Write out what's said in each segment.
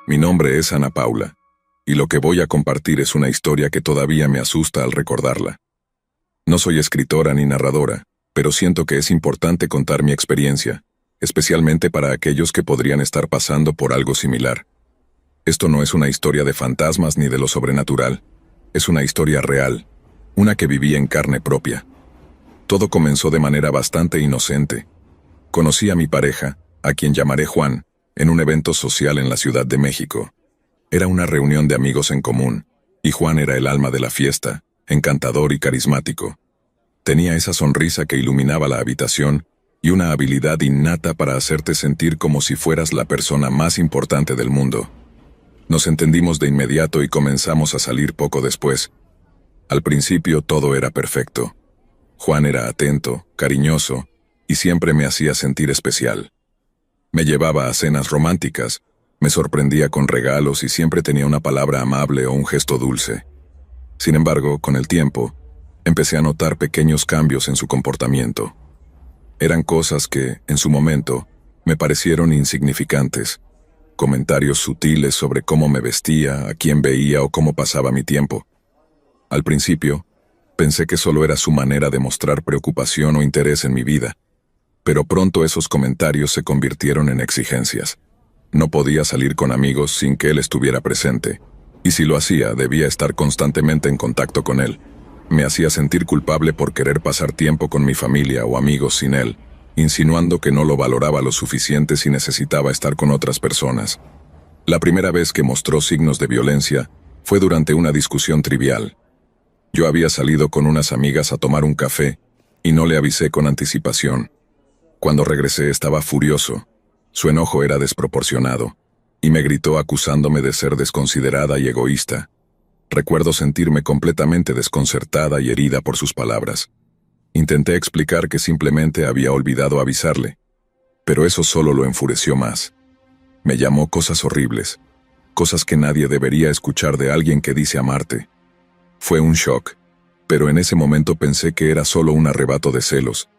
Mi nombre es Ana Paula, y lo que voy a compartir es una historia que todavía me asusta al recordarla. No soy escritora ni narradora, pero siento que es importante contar mi experiencia, especialmente para aquellos que podrían estar pasando por algo similar. Esto no es una historia de fantasmas ni de lo sobrenatural, es una historia real, una que viví en carne propia. Todo comenzó de manera bastante inocente. Conocí a mi pareja, a quien llamaré Juan, en un evento social en la Ciudad de México. Era una reunión de amigos en común, y Juan era el alma de la fiesta, encantador y carismático. Tenía esa sonrisa que iluminaba la habitación y una habilidad innata para hacerte sentir como si fueras la persona más importante del mundo. Nos entendimos de inmediato y comenzamos a salir poco después. Al principio todo era perfecto. Juan era atento, cariñoso, y siempre me hacía sentir especial. Me llevaba a cenas románticas, me sorprendía con regalos y siempre tenía una palabra amable o un gesto dulce. Sin embargo, con el tiempo, empecé a notar pequeños cambios en su comportamiento. Eran cosas que, en su momento, me parecieron insignificantes. Comentarios sutiles sobre cómo me vestía, a quién veía o cómo pasaba mi tiempo. Al principio, pensé que solo era su manera de mostrar preocupación o interés en mi vida. Pero pronto esos comentarios se convirtieron en exigencias. No podía salir con amigos sin que él estuviera presente, y si lo hacía, debía estar constantemente en contacto con él. Me hacía sentir culpable por querer pasar tiempo con mi familia o amigos sin él, insinuando que no lo valoraba lo suficiente si necesitaba estar con otras personas. La primera vez que mostró signos de violencia fue durante una discusión trivial. Yo había salido con unas amigas a tomar un café, y no le avisé con anticipación. Cuando regresé estaba furioso. Su enojo era desproporcionado, y me gritó acusándome de ser desconsiderada y egoísta. Recuerdo sentirme completamente desconcertada y herida por sus palabras. Intenté explicar que simplemente había olvidado avisarle, pero eso solo lo enfureció más. Me llamó cosas horribles, cosas que nadie debería escuchar de alguien que dice amarte. Fue un shock, pero en ese momento pensé que era solo un arrebato de celos,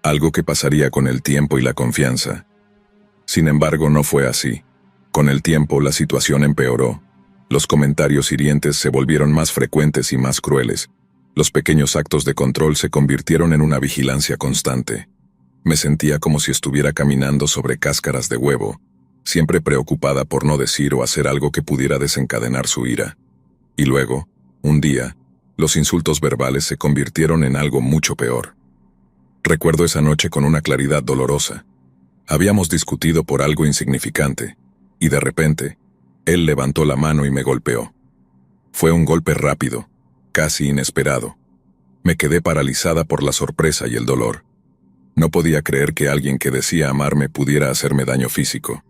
algo que pasaría con el tiempo y la confianza. Sin embargo, no fue así. Con el tiempo, la situación empeoró. Los comentarios hirientes se volvieron más frecuentes y más crueles. Los pequeños actos de control se convirtieron en una vigilancia constante. Me sentía como si estuviera caminando sobre cáscaras de huevo, siempre preocupada por no decir o hacer algo que pudiera desencadenar su ira. Y luego, un día, los insultos verbales se convirtieron en algo mucho peor. Recuerdo esa noche con una claridad dolorosa. Habíamos discutido por algo insignificante, y de repente, él levantó la mano y me golpeó. Fue un golpe rápido, casi inesperado. Me quedé paralizada por la sorpresa y el dolor. No podía creer que alguien que decía amarme pudiera hacerme daño físico.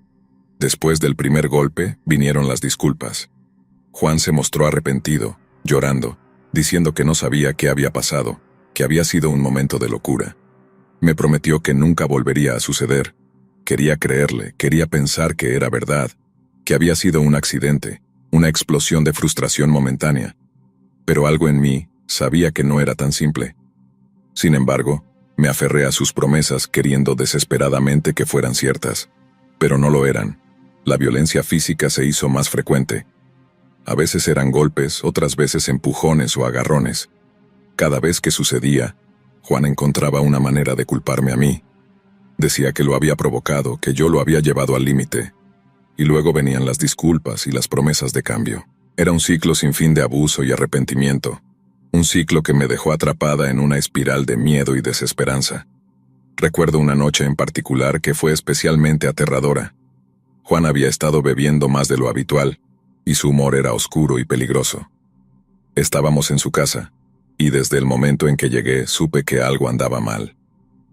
Después del primer golpe, vinieron las disculpas. Juan se mostró arrepentido, llorando, diciendo que no sabía qué había pasado, que había sido un momento de locura. Me prometió que nunca volvería a suceder. Quería creerle, quería pensar que era verdad, que había sido un accidente, una explosión de frustración momentánea. Pero algo en mí sabía que no era tan simple. Sin embargo, me aferré a sus promesas queriendo desesperadamente que fueran ciertas. Pero no lo eran. La violencia física se hizo más frecuente. A veces eran golpes, otras veces empujones o agarrones. Cada vez que sucedía, Juan encontraba una manera de culparme a mí. Decía que lo había provocado, que yo lo había llevado al límite. Y luego venían las disculpas y las promesas de cambio. Era un ciclo sin fin de abuso y arrepentimiento. Un ciclo que me dejó atrapada en una espiral de miedo y desesperanza. Recuerdo una noche en particular que fue especialmente aterradora. Juan había estado bebiendo más de lo habitual, y su humor era oscuro y peligroso. Estábamos en su casa, y desde el momento en que llegué supe que algo andaba mal.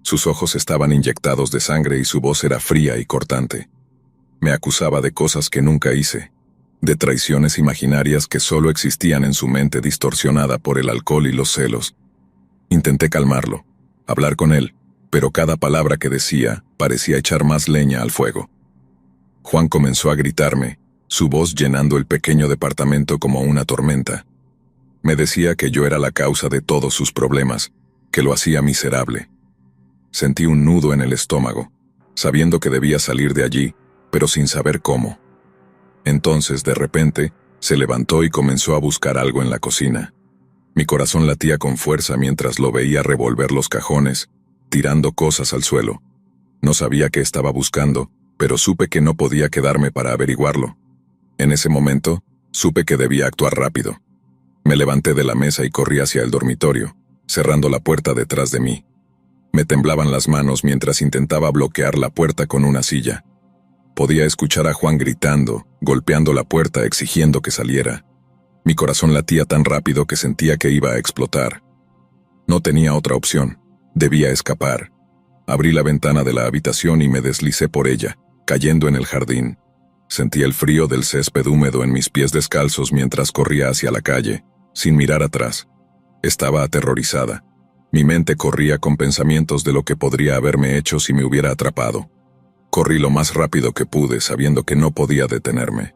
Sus ojos estaban inyectados de sangre y su voz era fría y cortante. Me acusaba de cosas que nunca hice, de traiciones imaginarias que solo existían en su mente distorsionada por el alcohol y los celos. Intenté calmarlo, hablar con él, pero cada palabra que decía parecía echar más leña al fuego. Juan comenzó a gritarme, su voz llenando el pequeño departamento como una tormenta. Me decía que yo era la causa de todos sus problemas, que lo hacía miserable. Sentí un nudo en el estómago. sabiendo que debía salir de allí, pero sin saber cómo. Entonces, de repente, se levantó y comenzó a buscar algo en la cocina. Mi corazón latía con fuerza mientras lo veía revolver los cajones, tirando cosas al suelo. No sabía qué estaba buscando, pero supe que no podía quedarme para averiguarlo. En ese momento, supe que debía actuar rápido. Me levanté de la mesa y corrí hacia el dormitorio, cerrando la puerta detrás de mí. Me temblaban las manos mientras intentaba bloquear la puerta con una silla. Podía escuchar a Juan gritando, golpeando la puerta exigiendo que saliera. Mi corazón latía tan rápido que sentía que iba a explotar. No tenía otra opción. Debía escapar. Abrí la ventana de la habitación y me deslicé por ella, cayendo en el jardín. Sentí el frío del césped húmedo en mis pies descalzos mientras corría hacia la calle, sin mirar atrás. Estaba aterrorizada. Mi mente corría con pensamientos de lo que podría haberme hecho si me hubiera atrapado. Corrí lo más rápido que pude, sabiendo que no podía detenerme.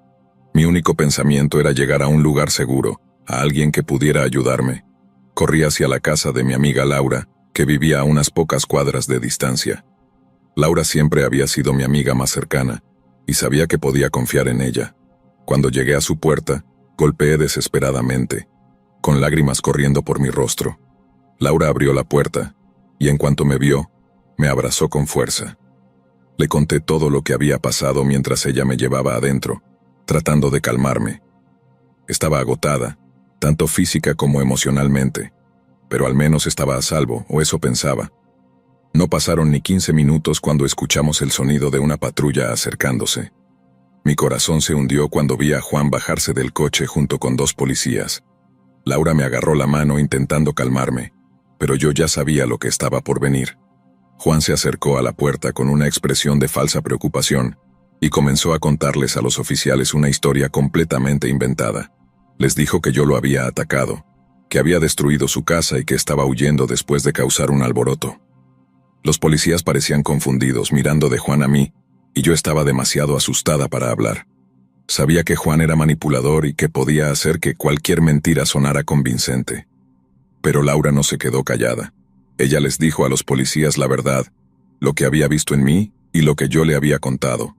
Mi único pensamiento era llegar a un lugar seguro, a alguien que pudiera ayudarme. Corrí hacia la casa de mi amiga Laura, que vivía a unas pocas cuadras de distancia. Laura siempre había sido mi amiga más cercana, y sabía que podía confiar en ella. Cuando llegué a su puerta, golpeé desesperadamente, con lágrimas corriendo por mi rostro. Laura abrió la puerta, y en cuanto me vio, me abrazó con fuerza. Le conté todo lo que había pasado mientras ella me llevaba adentro, tratando de calmarme. Estaba agotada, tanto física como emocionalmente, pero al menos estaba a salvo, o eso pensaba. No pasaron ni 15 minutos cuando escuchamos el sonido de una patrulla acercándose. Mi corazón se hundió cuando vi a Juan bajarse del coche junto con 2 policías. Laura me agarró la mano intentando calmarme, pero yo ya sabía lo que estaba por venir. Juan se acercó a la puerta con una expresión de falsa preocupación y comenzó a contarles a los oficiales una historia completamente inventada. Les dijo que yo lo había atacado, que había destruido su casa y que estaba huyendo después de causar un alboroto. Los policías parecían confundidos mirando de Juan a mí, y yo estaba demasiado asustada para hablar. Sabía que Juan era manipulador y que podía hacer que cualquier mentira sonara convincente. Pero Laura no se quedó callada. Ella les dijo a los policías la verdad, lo que había visto en mí y lo que yo le había contado.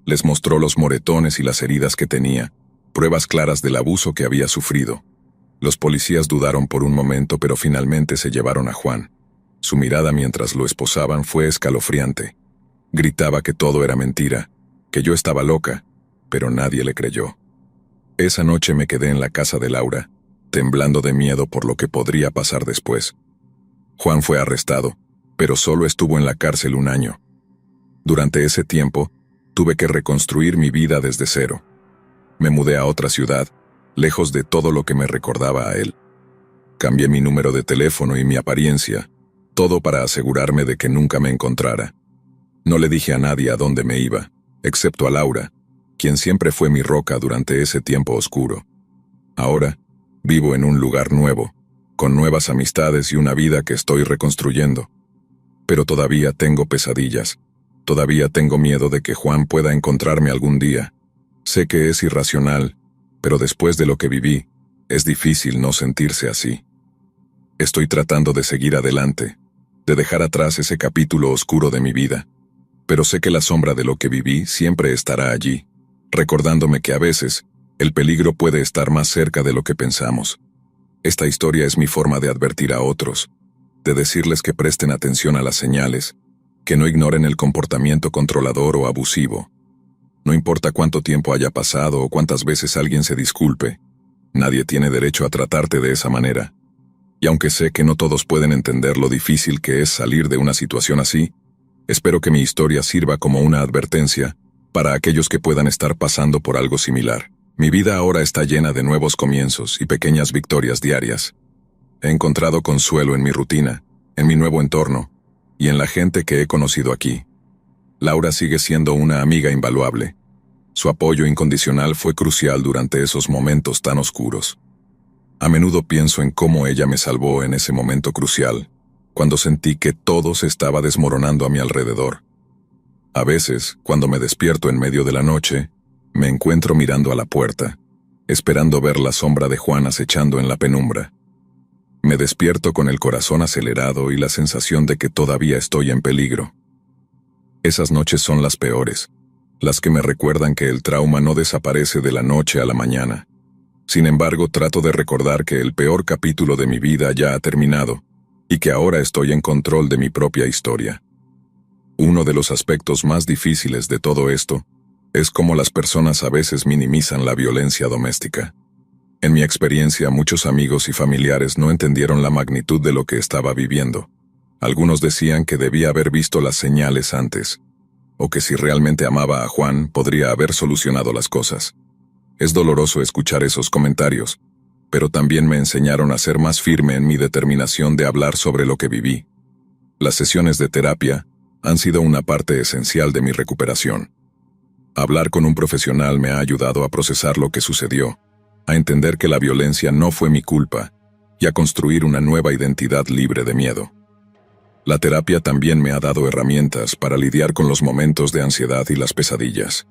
Les mostró los moretones y las heridas que tenía, pruebas claras del abuso que había sufrido. Los policías dudaron por un momento, pero finalmente se llevaron a Juan. Su mirada mientras lo esposaban fue escalofriante. Gritaba que todo era mentira, que yo estaba loca, pero nadie le creyó. Esa noche me quedé en la casa de Laura, temblando de miedo por lo que podría pasar después. Juan fue arrestado, pero solo estuvo en la cárcel 1 año. Durante ese tiempo, tuve que reconstruir mi vida desde cero. Me mudé a otra ciudad, lejos de todo lo que me recordaba a él. Cambié mi número de teléfono y mi apariencia, todo para asegurarme de que nunca me encontrara. No le dije a nadie a dónde me iba, excepto a Laura, quien siempre fue mi roca durante ese tiempo oscuro. Ahora, vivo en un lugar nuevo, con nuevas amistades y una vida que estoy reconstruyendo. Pero todavía tengo pesadillas. Todavía tengo miedo de que Juan pueda encontrarme algún día. Sé que es irracional, pero después de lo que viví, es difícil no sentirse así. Estoy tratando de seguir adelante, de dejar atrás ese capítulo oscuro de mi vida. Pero sé que la sombra de lo que viví siempre estará allí, recordándome que a veces, el peligro puede estar más cerca de lo que pensamos. Esta historia es mi forma de advertir a otros, de decirles que presten atención a las señales, que no ignoren el comportamiento controlador o abusivo. No importa cuánto tiempo haya pasado o cuántas veces alguien se disculpe, nadie tiene derecho a tratarte de esa manera. Y aunque sé que no todos pueden entender lo difícil que es salir de una situación así, espero que mi historia sirva como una advertencia para aquellos que puedan estar pasando por algo similar. Mi vida ahora está llena de nuevos comienzos y pequeñas victorias diarias. He encontrado consuelo en mi rutina, en mi nuevo entorno, y en la gente que he conocido aquí. Laura sigue siendo una amiga invaluable. Su apoyo incondicional fue crucial durante esos momentos tan oscuros. A menudo pienso en cómo ella me salvó en ese momento crucial, cuando sentí que todo se estaba desmoronando a mi alrededor. A veces, cuando me despierto en medio de la noche, me encuentro mirando a la puerta, esperando ver la sombra de Juan acechando en la penumbra. Me despierto con el corazón acelerado y la sensación de que todavía estoy en peligro. Esas noches son las peores, las que me recuerdan que el trauma no desaparece de la noche a la mañana. Sin embargo, trato de recordar que el peor capítulo de mi vida ya ha terminado y que ahora estoy en control de mi propia historia. Uno de los aspectos más difíciles de todo esto es cómo las personas a veces minimizan la violencia doméstica. En mi experiencia, muchos amigos y familiares no entendieron la magnitud de lo que estaba viviendo. Algunos decían que debía haber visto las señales antes, o que si realmente amaba a Juan, podría haber solucionado las cosas. Es doloroso escuchar esos comentarios, pero también me enseñaron a ser más firme en mi determinación de hablar sobre lo que viví. Las sesiones de terapia han sido una parte esencial de mi recuperación. Hablar con un profesional me ha ayudado a procesar lo que sucedió, a entender que la violencia no fue mi culpa y a construir una nueva identidad libre de miedo. La terapia también me ha dado herramientas para lidiar con los momentos de ansiedad y las pesadillas.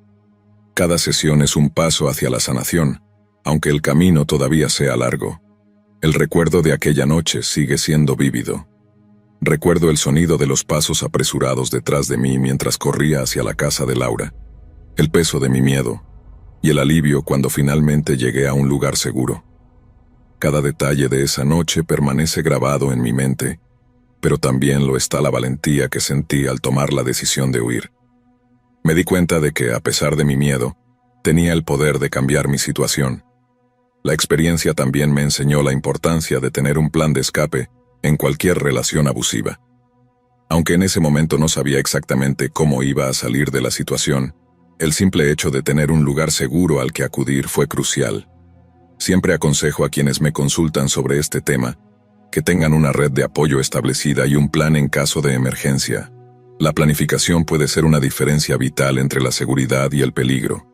Cada sesión es un paso hacia la sanación, aunque el camino todavía sea largo. El recuerdo de aquella noche sigue siendo vívido. Recuerdo el sonido de los pasos apresurados detrás de mí mientras corría hacia la casa de Laura, el peso de mi miedo y el alivio cuando finalmente llegué a un lugar seguro. Cada detalle de esa noche permanece grabado en mi mente, pero también lo está la valentía que sentí al tomar la decisión de huir. Me di cuenta de que, a pesar de mi miedo, tenía el poder de cambiar mi situación. La experiencia también me enseñó la importancia de tener un plan de escape en cualquier relación abusiva. Aunque en ese momento no sabía exactamente cómo iba a salir de la situación, el simple hecho de tener un lugar seguro al que acudir fue crucial. Siempre aconsejo a quienes me consultan sobre este tema que tengan una red de apoyo establecida y un plan en caso de emergencia. La planificación puede ser una diferencia vital entre la seguridad y el peligro.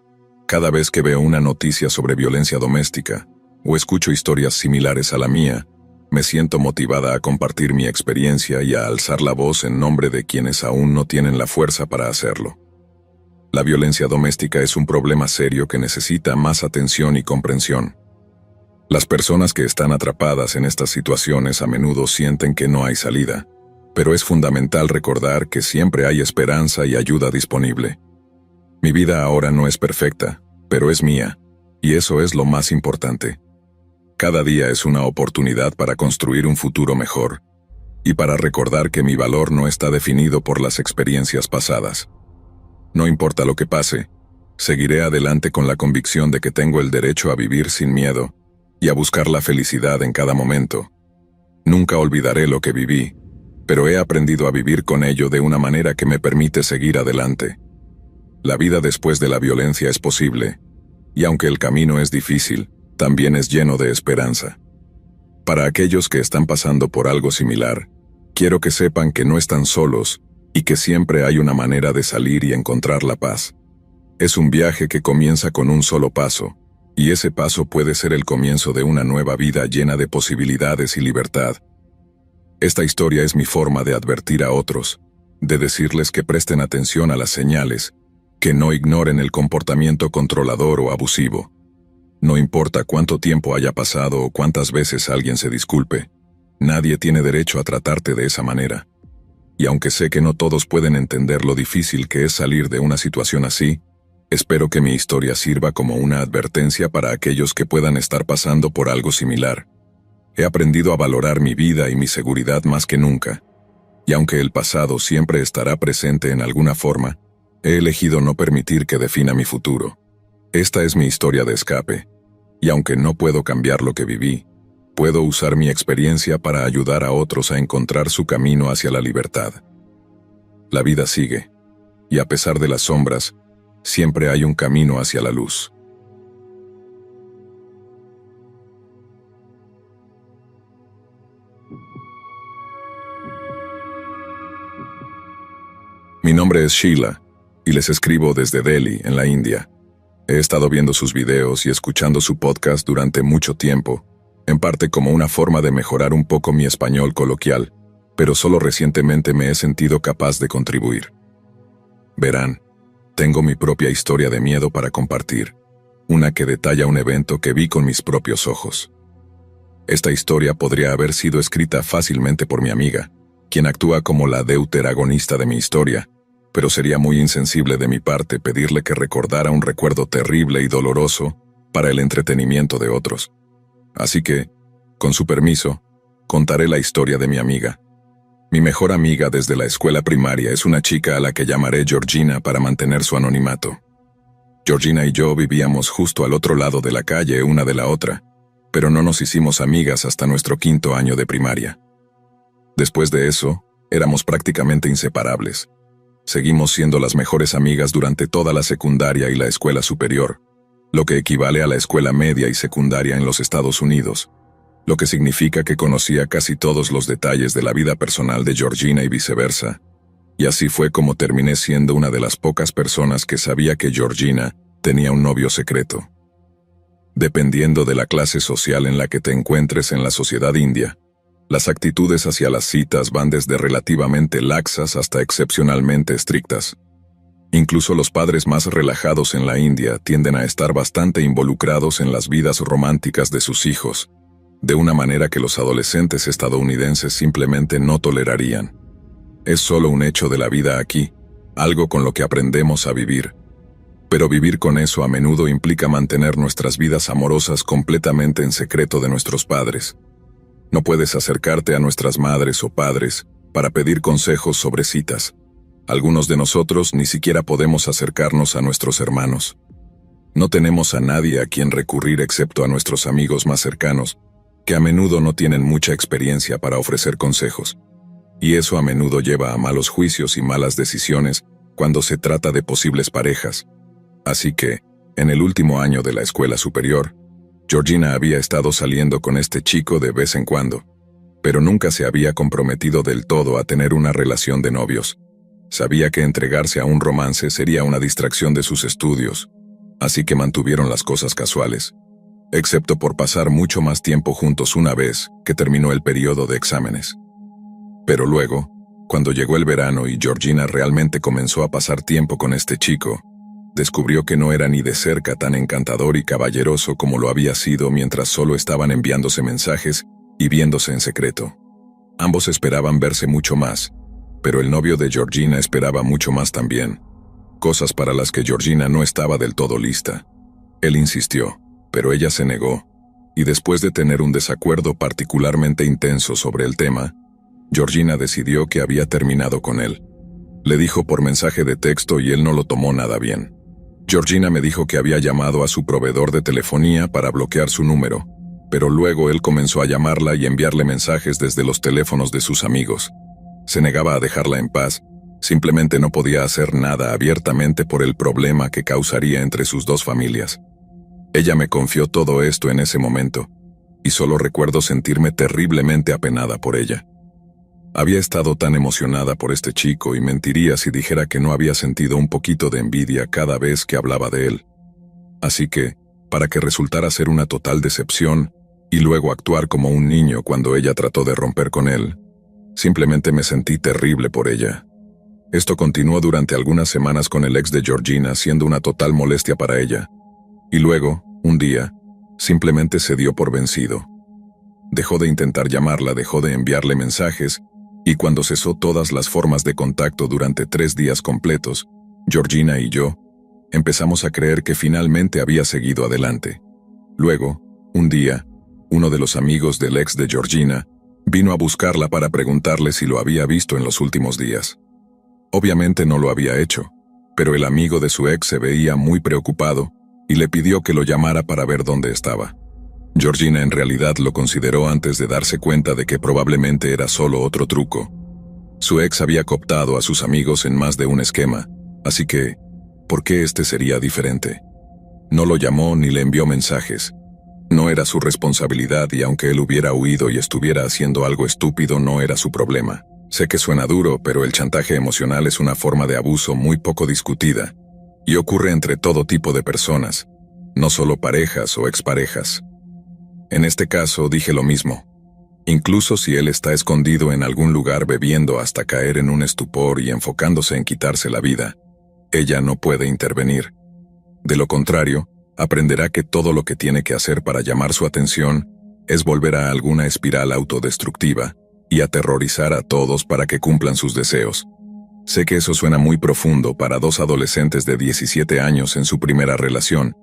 Cada vez que veo una noticia sobre violencia doméstica o escucho historias similares a la mía, me siento motivada a compartir mi experiencia y a alzar la voz en nombre de quienes aún no tienen la fuerza para hacerlo. La violencia doméstica es un problema serio que necesita más atención y comprensión. Las personas que están atrapadas en estas situaciones a menudo sienten que no hay salida, pero es fundamental recordar que siempre hay esperanza y ayuda disponible. Mi vida ahora no es perfecta, pero es mía, y eso es lo más importante. Cada día es una oportunidad para construir un futuro mejor, y para recordar que mi valor no está definido por las experiencias pasadas. No importa lo que pase, seguiré adelante con la convicción de que tengo el derecho a vivir sin miedo y a buscar la felicidad en cada momento. Nunca olvidaré lo que viví, pero he aprendido a vivir con ello de una manera que me permite seguir adelante. La vida después de la violencia es posible, y aunque el camino es difícil, también es lleno de esperanza. Para aquellos que están pasando por algo similar, quiero que sepan que no están solos y que siempre hay una manera de salir y encontrar la paz. Es un viaje que comienza con un solo paso, y ese paso puede ser el comienzo de una nueva vida llena de posibilidades y libertad. Esta historia es mi forma de advertir a otros, de decirles que presten atención a las señales, que no ignoren el comportamiento controlador o abusivo. No importa cuánto tiempo haya pasado o cuántas veces alguien se disculpe, nadie tiene derecho a tratarte de esa manera. Y aunque sé que no todos pueden entender lo difícil que es salir de una situación así, espero que mi historia sirva como una advertencia para aquellos que puedan estar pasando por algo similar. He aprendido a valorar mi vida y mi seguridad más que nunca, y aunque el pasado siempre estará presente en alguna forma, he elegido no permitir que defina mi futuro. Esta es mi historia de escape, y aunque no puedo cambiar lo que viví, puedo usar mi experiencia para ayudar a otros a encontrar su camino hacia la libertad. La vida sigue, y a pesar de las sombras, siempre hay un camino hacia la luz. Mi nombre es Sheila, y les escribo desde Delhi, en la India. He estado viendo sus videos y escuchando su podcast durante mucho tiempo, en parte como una forma de mejorar un poco mi español coloquial, pero solo recientemente me he sentido capaz de contribuir. Verán, tengo mi propia historia de miedo para compartir, una que detalla un evento que vi con mis propios ojos. Esta historia podría haber sido escrita fácilmente por mi amiga, quien actúa como la deuteragonista de mi historia, pero sería muy insensible de mi parte pedirle que recordara un recuerdo terrible y doloroso para el entretenimiento de otros. Así que, con su permiso, contaré la historia de mi amiga. Mi mejor amiga desde la escuela primaria es una chica a la que llamaré Georgina para mantener su anonimato. Georgina y yo vivíamos justo al otro lado de la calle una de la otra, pero no nos hicimos amigas hasta nuestro 5º año de primaria. Después de eso, éramos prácticamente inseparables. Seguimos siendo las mejores amigas durante toda la secundaria y la escuela superior, lo que equivale a la escuela media y secundaria en los Estados Unidos, lo que significa que conocía casi todos los detalles de la vida personal de Georgina y viceversa, y así fue como terminé siendo una de las pocas personas que sabía que Georgina tenía un novio secreto. Dependiendo de la clase social en la que te encuentres en la sociedad india, las actitudes hacia las citas van desde relativamente laxas hasta excepcionalmente estrictas. Incluso los padres más relajados en la India tienden a estar bastante involucrados en las vidas románticas de sus hijos, de una manera que los adolescentes estadounidenses simplemente no tolerarían. Es solo un hecho de la vida aquí, algo con lo que aprendemos a vivir. Pero vivir con eso a menudo implica mantener nuestras vidas amorosas completamente en secreto de nuestros padres. No puedes acercarte a nuestras madres o padres para pedir consejos sobre citas. Algunos de nosotros ni siquiera podemos acercarnos a nuestros hermanos. No tenemos a nadie a quien recurrir excepto a nuestros amigos más cercanos, que a menudo no tienen mucha experiencia para ofrecer consejos. Y eso a menudo lleva a malos juicios y malas decisiones cuando se trata de posibles parejas. Así que, en el último año de la escuela superior, Georgina había estado saliendo con este chico de vez en cuando, pero nunca se había comprometido del todo a tener una relación de novios. Sabía que entregarse a un romance sería una distracción de sus estudios, así que mantuvieron las cosas casuales, excepto por pasar mucho más tiempo juntos una vez que terminó el periodo de exámenes. Pero luego, cuando llegó el verano y Georgina realmente comenzó a pasar tiempo con este chico, descubrió que no era ni de cerca tan encantador y caballeroso como lo había sido mientras solo estaban enviándose mensajes y viéndose en secreto. Ambos esperaban verse mucho más, pero el novio de Georgina esperaba mucho más también, cosas para las que Georgina no estaba del todo lista. Él insistió, pero ella se negó, y después de tener un desacuerdo particularmente intenso sobre el tema, Georgina decidió que había terminado con él. Le dijo por mensaje de texto y él no lo tomó nada bien. Georgina me dijo que había llamado a su proveedor de telefonía para bloquear su número, pero luego él comenzó a llamarla y enviarle mensajes desde los teléfonos de sus amigos. Se negaba a dejarla en paz, simplemente no podía hacer nada abiertamente por el problema que causaría entre sus dos familias. Ella me confió todo esto en ese momento, y solo recuerdo sentirme terriblemente apenada por ella. Había estado tan emocionada por este chico y mentiría si dijera que no había sentido un poquito de envidia cada vez que hablaba de él. Así que, para que resultara ser una total decepción, y luego actuar como un niño cuando ella trató de romper con él, simplemente me sentí terrible por ella. Esto continuó durante algunas semanas con el ex de Georgina siendo una total molestia para ella. Y luego, un día, simplemente se dio por vencido. Dejó de intentar llamarla, dejó de enviarle mensajes, y cuando cesó todas las formas de contacto durante 3 días completos, Georgina y yo empezamos a creer que finalmente había seguido adelante. Luego, un día, uno de los amigos del ex de Georgina vino a buscarla para preguntarle si lo había visto en los últimos días. Obviamente no lo había hecho, pero el amigo de su ex se veía muy preocupado y le pidió que lo llamara para ver dónde estaba. Georgina en realidad lo consideró antes de darse cuenta de que probablemente era solo otro truco. Su ex había cooptado a sus amigos en más de un esquema, así que, ¿por qué este sería diferente? No lo llamó ni le envió mensajes. No era su responsabilidad y aunque él hubiera huido y estuviera haciendo algo estúpido no era su problema. Sé que suena duro, pero el chantaje emocional es una forma de abuso muy poco discutida, y ocurre entre todo tipo de personas, no solo parejas o exparejas. En este caso dije lo mismo. Incluso si él está escondido en algún lugar bebiendo hasta caer en un estupor y enfocándose en quitarse la vida, ella no puede intervenir. De lo contrario, aprenderá que todo lo que tiene que hacer para llamar su atención es volver a alguna espiral autodestructiva y aterrorizar a todos para que cumplan sus deseos. Sé que eso suena muy profundo para dos adolescentes de 17 años en su primera relación,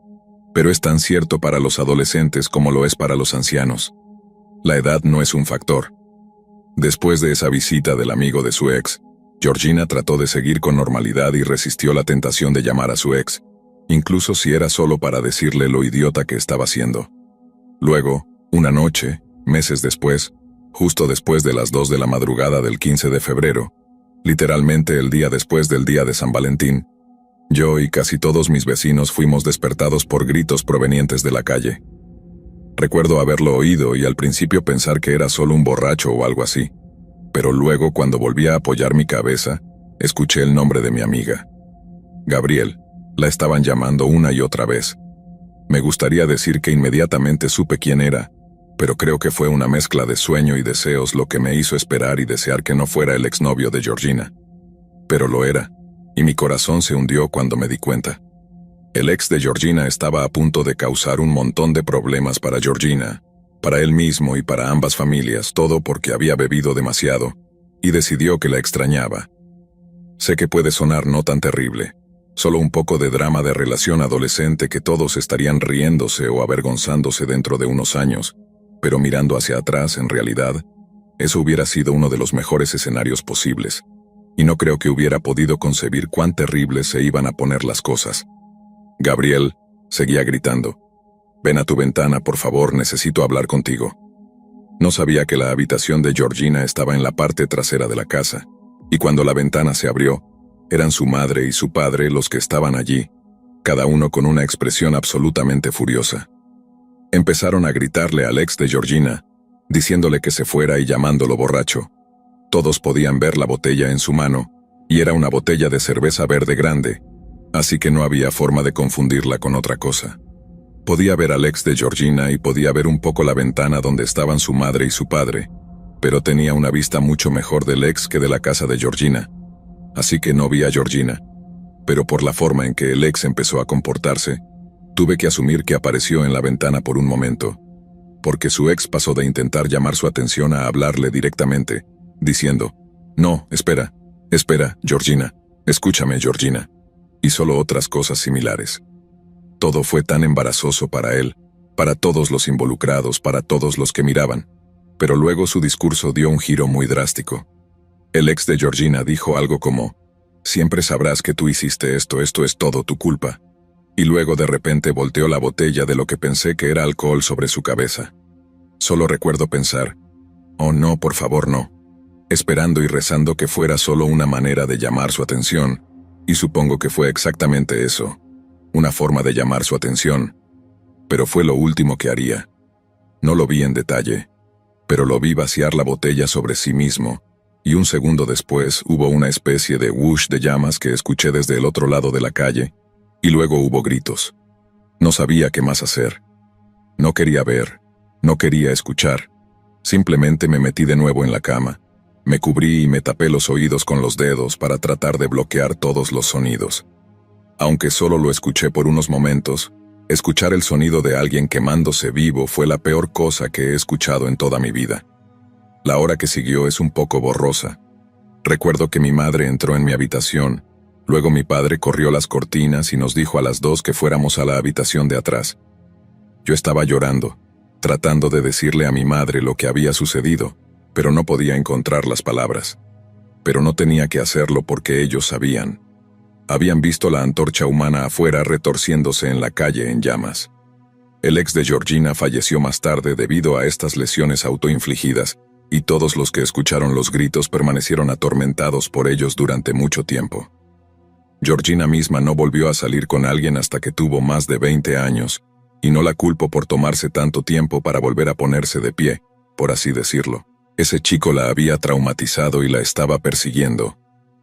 pero es tan cierto para los adolescentes como lo es para los ancianos. La edad no es un factor. Después de esa visita del amigo de su ex, Georgina trató de seguir con normalidad y resistió la tentación de llamar a su ex, incluso si era solo para decirle lo idiota que estaba haciendo. Luego, una noche, meses después, justo después de las 2 de la madrugada del 15 de febrero, literalmente el día después del día de San Valentín, yo y casi todos mis vecinos fuimos despertados por gritos provenientes de la calle. Recuerdo haberlo oído y al principio pensar que era solo un borracho o algo así, pero luego cuando volví a apoyar mi cabeza, escuché el nombre de mi amiga. Gabriel. La estaban llamando una y otra vez. Me gustaría decir que inmediatamente supe quién era, pero creo que fue una mezcla de sueño y deseos lo que me hizo esperar y desear que no fuera el exnovio de Georgina. Pero lo era, y mi corazón se hundió cuando me di cuenta. El ex de Georgina estaba a punto de causar un montón de problemas para Georgina, para él mismo y para ambas familias, todo porque había bebido demasiado, y decidió que la extrañaba. Sé que puede sonar no tan terrible, solo un poco de drama de relación adolescente que todos estarían riéndose o avergonzándose dentro de unos años, pero mirando hacia atrás, en realidad, eso hubiera sido uno de los mejores escenarios posibles, y no creo que hubiera podido concebir cuán terribles se iban a poner las cosas. Gabriel seguía gritando. «Ven a tu ventana, por favor, necesito hablar contigo». No sabía que la habitación de Georgina estaba en la parte trasera de la casa, y cuando la ventana se abrió, eran su madre y su padre los que estaban allí, cada uno con una expresión absolutamente furiosa. Empezaron a gritarle al ex de Georgina, diciéndole que se fuera y llamándolo borracho. Todos podían ver la botella en su mano, y era una botella de cerveza verde grande, así que no había forma de confundirla con otra cosa. Podía ver al ex de Georgina y podía ver un poco la ventana donde estaban su madre y su padre, pero tenía una vista mucho mejor del ex que de la casa de Georgina. Así que no vi a Georgina, pero por la forma en que el ex empezó a comportarse, tuve que asumir que apareció en la ventana por un momento, porque su ex pasó de intentar llamar su atención a hablarle directamente, diciendo, «No, espera, Georgina, escúchame, Georgina», y solo otras cosas similares. Todo fue tan embarazoso para él, para todos los involucrados, para todos los que miraban, pero luego su discurso dio un giro muy drástico. El ex de Georgina dijo algo como, «Siempre sabrás que tú hiciste esto es todo tu culpa». Y luego de repente volteó la botella de lo que pensé que era alcohol sobre su cabeza. Solo recuerdo pensar, «Oh no, por favor no», esperando y rezando que fuera solo una manera de llamar su atención, y supongo que fue exactamente eso, una forma de llamar su atención, pero fue lo último que haría. No lo vi en detalle, pero lo vi vaciar la botella sobre sí mismo, y un segundo después hubo una especie de whoosh de llamas que escuché desde el otro lado de la calle, y luego hubo gritos. No sabía qué más hacer. No quería ver, no quería escuchar. Simplemente me metí de nuevo en la cama. Me cubrí y me tapé los oídos con los dedos para tratar de bloquear todos los sonidos. Aunque solo lo escuché por unos momentos, escuchar el sonido de alguien quemándose vivo fue la peor cosa que he escuchado en toda mi vida. La hora que siguió es un poco borrosa. Recuerdo que mi madre entró en mi habitación, luego mi padre corrió las cortinas y nos dijo a las 2 que fuéramos a la habitación de atrás. Yo estaba llorando, tratando de decirle a mi madre lo que había sucedido, pero no podía encontrar las palabras. Pero no tenía que hacerlo porque ellos sabían. Habían visto la antorcha humana afuera retorciéndose en la calle en llamas. El ex de Georgina falleció más tarde debido a estas lesiones autoinfligidas, y todos los que escucharon los gritos permanecieron atormentados por ellos durante mucho tiempo. Georgina misma no volvió a salir con alguien hasta que tuvo más de 20 años, y no la culpo por tomarse tanto tiempo para volver a ponerse de pie, por así decirlo. Ese chico la había traumatizado y la estaba persiguiendo,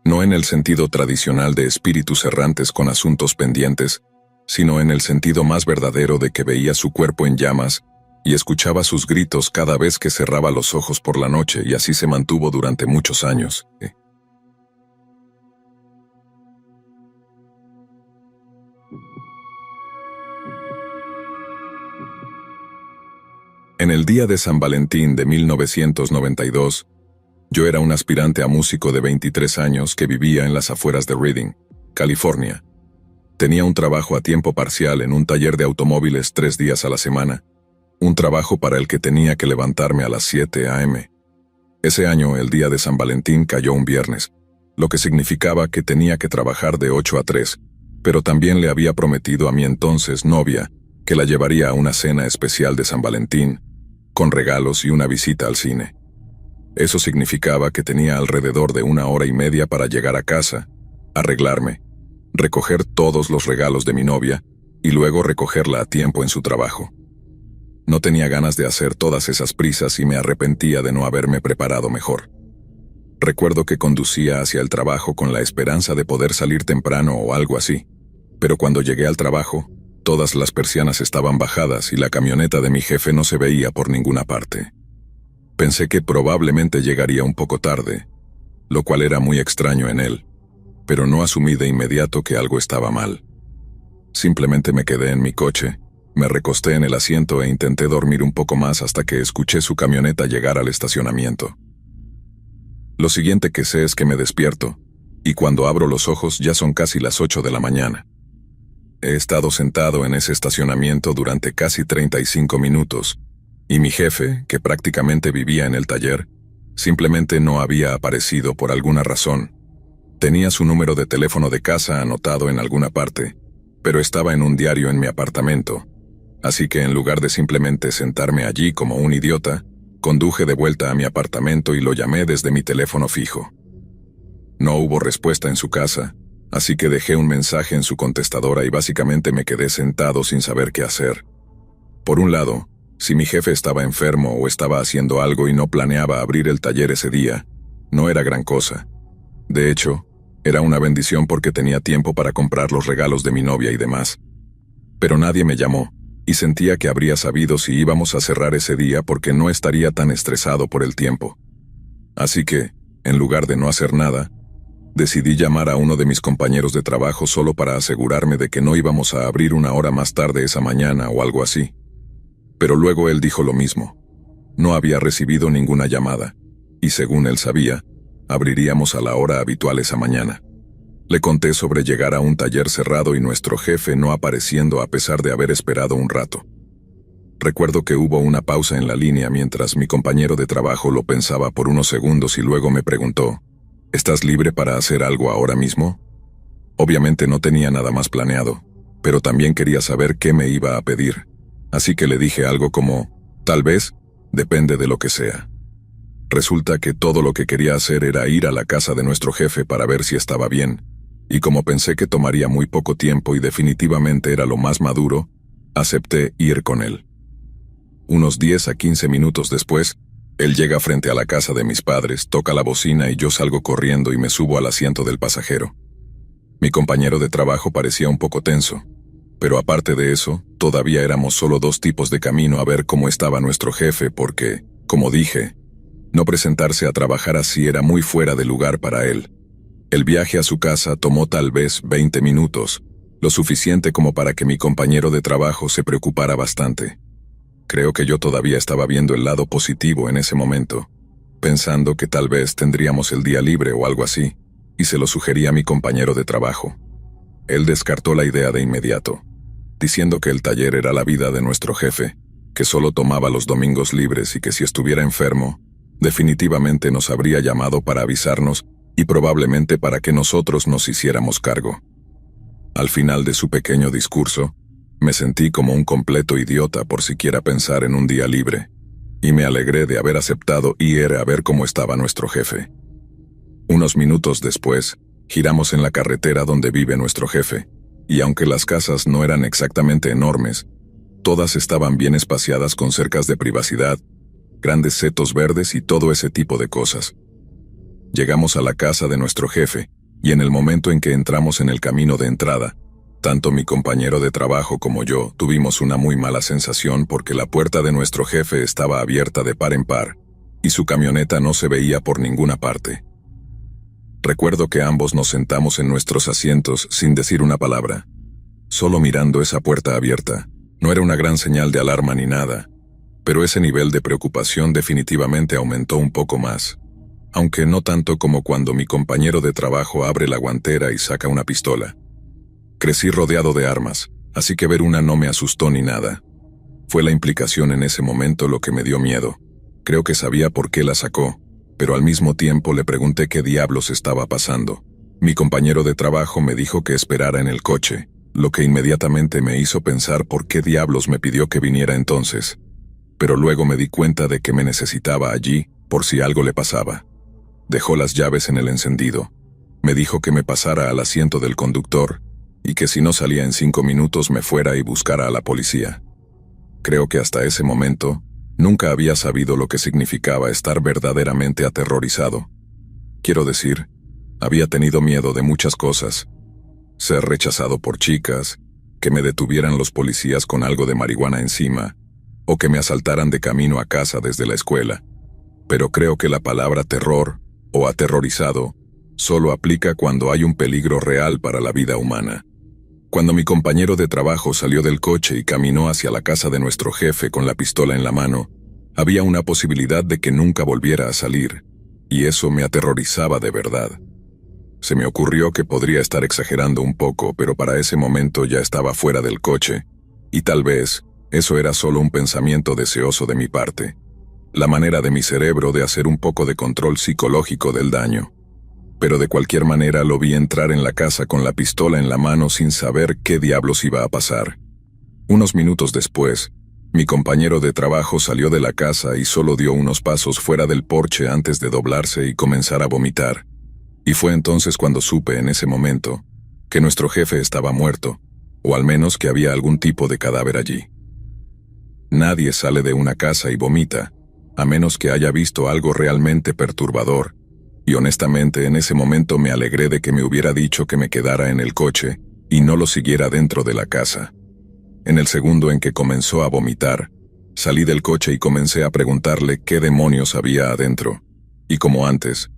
no en el sentido tradicional de espíritus errantes con asuntos pendientes, sino en el sentido más verdadero de que veía su cuerpo en llamas y escuchaba sus gritos cada vez que cerraba los ojos por la noche, y así se mantuvo durante muchos años. En el día de San Valentín de 1992, Yo era un aspirante a músico de 23 años que vivía en las afueras de Redding, California. Tenía un trabajo a tiempo parcial en un taller de automóviles 3 días a la semana, un trabajo para el que tenía que levantarme a las 7 a.m. Ese año, el día de San Valentín cayó un viernes, lo que significaba que tenía que trabajar de 8 a 3, pero también le había prometido a mi entonces novia que la llevaría a una cena especial de San Valentín, con regalos y una visita al cine. Eso significaba que tenía alrededor de 1 hora y media para llegar a casa, arreglarme, recoger todos los regalos de mi novia y luego recogerla a tiempo en su trabajo. No tenía ganas de hacer todas esas prisas y me arrepentía de no haberme preparado mejor. Recuerdo que conducía hacia el trabajo con la esperanza de poder salir temprano o algo así, pero cuando llegué al trabajo, todas las persianas estaban bajadas y la camioneta de mi jefe no se veía por ninguna parte. Pensé que probablemente llegaría un poco tarde, lo cual era muy extraño en él, pero no asumí de inmediato que algo estaba mal. Simplemente me quedé en mi coche, me recosté en el asiento e intenté dormir un poco más hasta que escuché su camioneta llegar al estacionamiento. Lo siguiente que sé es que me despierto, y cuando abro los ojos ya son casi las 8 de la mañana. He estado sentado en ese estacionamiento durante casi 35 minutos, y mi jefe, que prácticamente vivía en el taller, simplemente no había aparecido por alguna razón. Tenía su número de teléfono de casa anotado en alguna parte, pero estaba en un diario en mi apartamento, así que en lugar de simplemente sentarme allí como un idiota, conduje de vuelta a mi apartamento y lo llamé desde mi teléfono fijo. No hubo respuesta en su casa, así que dejé un mensaje en su contestadora y básicamente me quedé sentado sin saber qué hacer. Por un lado, si mi jefe estaba enfermo o estaba haciendo algo y no planeaba abrir el taller ese día, no era gran cosa. De hecho, era una bendición porque tenía tiempo para comprar los regalos de mi novia y demás. Pero nadie me llamó, y sentía que habría sabido si íbamos a cerrar ese día porque no estaría tan estresado por el tiempo. Así que, en lugar de no hacer nada, decidí llamar a uno de mis compañeros de trabajo solo para asegurarme de que no íbamos a abrir 1 hora más tarde esa mañana o algo así. Pero luego él dijo lo mismo. No había recibido ninguna llamada, y según él sabía, abriríamos a la hora habitual esa mañana. Le conté sobre llegar a un taller cerrado y nuestro jefe no apareciendo a pesar de haber esperado un rato. Recuerdo que hubo una pausa en la línea mientras mi compañero de trabajo lo pensaba por unos segundos y luego me preguntó, ¿estás libre para hacer algo ahora mismo? Obviamente no tenía nada más planeado, pero también quería saber qué me iba a pedir, así que le dije algo como, tal vez, depende de lo que sea. Resulta que todo lo que quería hacer era ir a la casa de nuestro jefe para ver si estaba bien, y como pensé que tomaría muy poco tiempo y definitivamente era lo más maduro, acepté ir con él. Unos 10 a 15 minutos después, él llega frente a la casa de mis padres, toca la bocina y yo salgo corriendo y me subo al asiento del pasajero. Mi compañero de trabajo parecía un poco tenso, pero aparte de eso, todavía éramos solo 2 tipos de camino a ver cómo estaba nuestro jefe porque, como dije, no presentarse a trabajar así era muy fuera de lugar para él. El viaje a su casa tomó tal vez 20 minutos, lo suficiente como para que mi compañero de trabajo se preocupara bastante. Creo que yo todavía estaba viendo el lado positivo en ese momento, pensando que tal vez tendríamos el día libre o algo así, y se lo sugerí a mi compañero de trabajo. Él descartó la idea de inmediato, diciendo que el taller era la vida de nuestro jefe, que solo tomaba los domingos libres y que si estuviera enfermo, definitivamente nos habría llamado para avisarnos y probablemente para que nosotros nos hiciéramos cargo. Al final de su pequeño discurso, me sentí como un completo idiota por siquiera pensar en un día libre, y me alegré de haber aceptado ir a ver cómo estaba nuestro jefe. Unos minutos después, giramos en la carretera donde vive nuestro jefe, y aunque las casas no eran exactamente enormes, todas estaban bien espaciadas con cercas de privacidad, grandes setos verdes y todo ese tipo de cosas. Llegamos a la casa de nuestro jefe, y en el momento en que entramos en el camino de entrada, tanto mi compañero de trabajo como yo tuvimos una muy mala sensación porque la puerta de nuestro jefe estaba abierta de par en par, y su camioneta no se veía por ninguna parte. Recuerdo que ambos nos sentamos en nuestros asientos sin decir una palabra, solo mirando esa puerta abierta. No era una gran señal de alarma ni nada, pero ese nivel de preocupación definitivamente aumentó un poco más. aunque no tanto como cuando mi compañero de trabajo abre la guantera y saca una pistola. Crecí rodeado de armas, así que ver una no me asustó ni nada. Fue la implicación en ese momento lo que me dio miedo. Creo que sabía por qué la sacó, pero al mismo tiempo le pregunté qué diablos estaba pasando. Mi compañero de trabajo me dijo que esperara en el coche, lo que inmediatamente me hizo pensar por qué diablos me pidió que viniera entonces. Pero luego me di cuenta de que me necesitaba allí por si algo le pasaba. Dejó las llaves en el encendido. Me dijo que me pasara al asiento del conductor y que si no salía en 5 minutos me fuera y buscara a la policía. Creo que hasta ese momento nunca había sabido lo que significaba estar verdaderamente aterrorizado. Quiero decir, había tenido miedo de muchas cosas. Ser rechazado por chicas, que me detuvieran los policías con algo de marihuana encima, o que me asaltaran de camino a casa desde la escuela. Pero creo que la palabra terror o aterrorizado solo aplica cuando hay un peligro real para la vida humana. Cuando mi compañero de trabajo salió del coche y caminó hacia la casa de nuestro jefe con la pistola en la mano, había una posibilidad de que nunca volviera a salir, y eso me aterrorizaba de verdad. Se me ocurrió que podría estar exagerando un poco, pero para ese momento ya estaba fuera del coche, y tal vez eso era solo un pensamiento deseoso de mi parte, la manera de mi cerebro de hacer un poco de control psicológico del daño. Pero de cualquier manera lo vi entrar en la casa con la pistola en la mano sin saber qué diablos iba a pasar. Unos minutos después, mi compañero de trabajo salió de la casa y solo dio unos pasos fuera del porche antes de doblarse y comenzar a vomitar. Y fue entonces cuando supe en ese momento que nuestro jefe estaba muerto, o al menos que había algún tipo de cadáver allí. Nadie sale de una casa y vomita, a menos que haya visto algo realmente perturbador, y honestamente en ese momento me alegré de que me hubiera dicho que me quedara en el coche y no lo siguiera dentro de la casa. En el segundo en que comenzó a vomitar, salí del coche y comencé a preguntarle qué demonios había adentro, y como antes,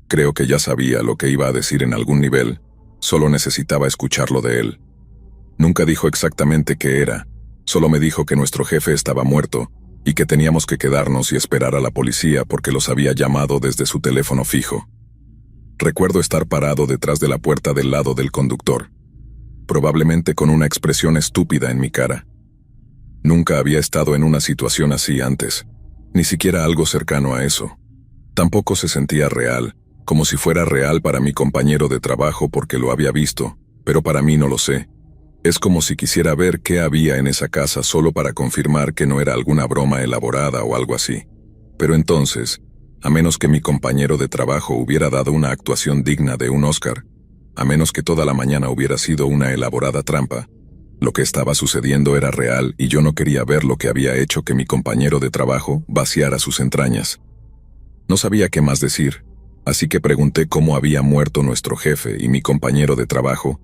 creo que ya sabía lo que iba a decir en algún nivel, solo necesitaba escucharlo de él. Nunca dijo exactamente qué era, solo me dijo que nuestro jefe estaba muerto, y que teníamos que quedarnos y esperar a la policía porque los había llamado desde su teléfono fijo. Recuerdo estar parado detrás de la puerta del lado del conductor, probablemente con una expresión estúpida en mi cara. Nunca había estado en una situación así antes, ni siquiera algo cercano a eso. Tampoco se sentía real, como si fuera real para mi compañero de trabajo porque lo había visto, pero para mí no lo sé. Es como si quisiera ver qué había en esa casa solo para confirmar que no era alguna broma elaborada o algo así. Pero entonces, a menos que mi compañero de trabajo hubiera dado una actuación digna de un Oscar, a menos que toda la mañana hubiera sido una elaborada trampa, lo que estaba sucediendo era real y yo no quería ver lo que había hecho que mi compañero de trabajo vaciara sus entrañas. No sabía qué más decir, así que pregunté cómo había muerto nuestro jefe y mi compañero de trabajo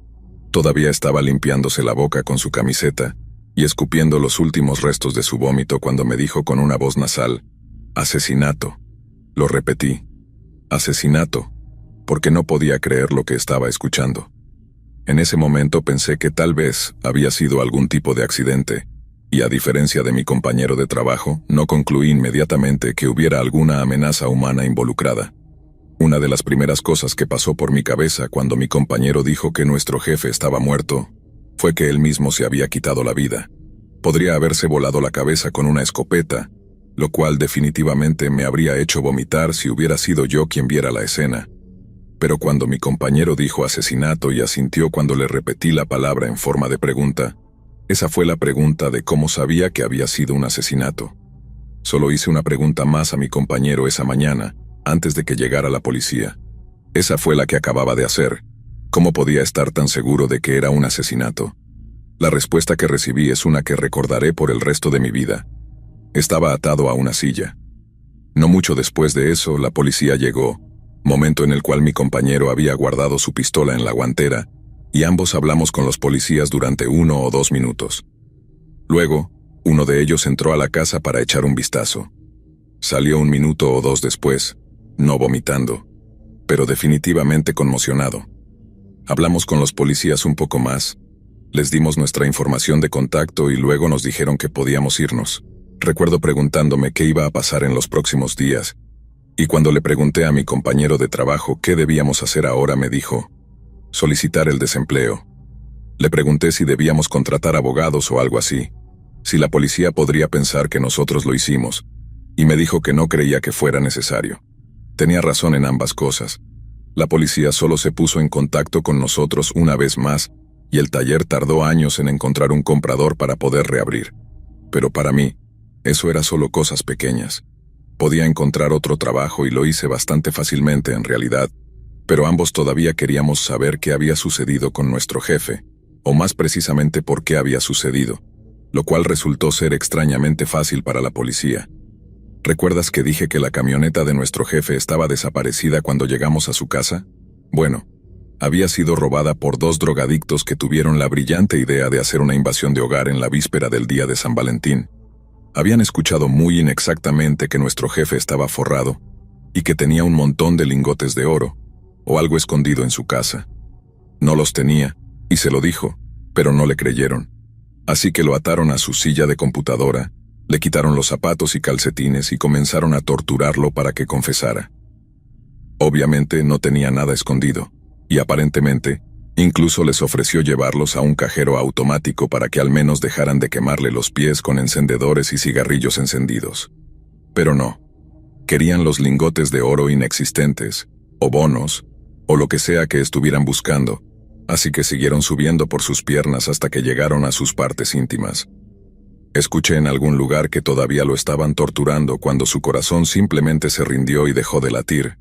todavía estaba limpiándose la boca con su camiseta y escupiendo los últimos restos de su vómito cuando me dijo con una voz nasal, «Asesinato». Lo repetí, «Asesinato», porque no podía creer lo que estaba escuchando. En ese momento pensé que tal vez había sido algún tipo de accidente, y a diferencia de mi compañero de trabajo, no concluí inmediatamente que hubiera alguna amenaza humana involucrada. Una de las primeras cosas que pasó por mi cabeza cuando mi compañero dijo que nuestro jefe estaba muerto fue que él mismo se había quitado la vida. Podría haberse volado la cabeza con una escopeta, lo cual definitivamente me habría hecho vomitar si hubiera sido yo quien viera la escena. Pero cuando mi compañero dijo asesinato y asintió cuando le repetí la palabra en forma de pregunta, esa fue la pregunta de cómo sabía que había sido un asesinato. Solo hice una pregunta más a mi compañero esa mañana, antes de que llegara la policía. Esa fue la que acababa de hacer. ¿Cómo podía estar tan seguro de que era un asesinato? La respuesta que recibí es una que recordaré por el resto de mi vida. Estaba atado a una silla. No mucho después de eso, la policía llegó, momento en el cual mi compañero había guardado su pistola en la guantera, y ambos hablamos con los policías durante 1 o 2 minutos. Luego, uno de ellos entró a la casa para echar un vistazo. Salió 1 minuto o 2 después, no vomitando, pero definitivamente conmocionado. Hablamos con los policías un poco más, les dimos nuestra información de contacto y luego nos dijeron que podíamos irnos. Recuerdo preguntándome qué iba a pasar en los próximos días, Y cuando le pregunté a mi compañero de trabajo qué debíamos hacer ahora, me dijo, solicitar el desempleo. Le pregunté si debíamos contratar abogados o algo así, si la policía podría pensar que nosotros lo hicimos, y me dijo que no creía que fuera necesario. Tenía razón en ambas cosas. La policía solo se puso en contacto con nosotros una vez más, y el taller tardó años en encontrar un comprador para poder reabrir. Pero para mí, eso era solo cosas pequeñas. Podía encontrar otro trabajo y lo hice bastante fácilmente en realidad, pero ambos todavía queríamos saber qué había sucedido con nuestro jefe, o más precisamente por qué había sucedido, lo cual resultó ser extrañamente fácil para la policía. ¿Recuerdas que dije que la camioneta de nuestro jefe estaba desaparecida cuando llegamos a su casa? Bueno, había sido robada por 2 drogadictos que tuvieron la brillante idea de hacer una invasión de hogar en la víspera del día de San Valentín. Habían escuchado muy inexactamente que nuestro jefe estaba forrado y que tenía un montón de lingotes de oro, o algo escondido en su casa. No los tenía, y se lo dijo, pero no le creyeron. Así que lo ataron a su silla de computadora, le quitaron los zapatos y calcetines y comenzaron a torturarlo para que confesara. Obviamente no tenía nada escondido, y aparentemente, incluso les ofreció llevarlos a un cajero automático para que al menos dejaran de quemarle los pies con encendedores y cigarrillos encendidos. Pero no. Querían los lingotes de oro inexistentes, o bonos, o lo que sea que estuvieran buscando, así que siguieron subiendo por sus piernas hasta que llegaron a sus partes íntimas. Escuché en algún lugar que todavía lo estaban torturando cuando su corazón simplemente se rindió y dejó de latir,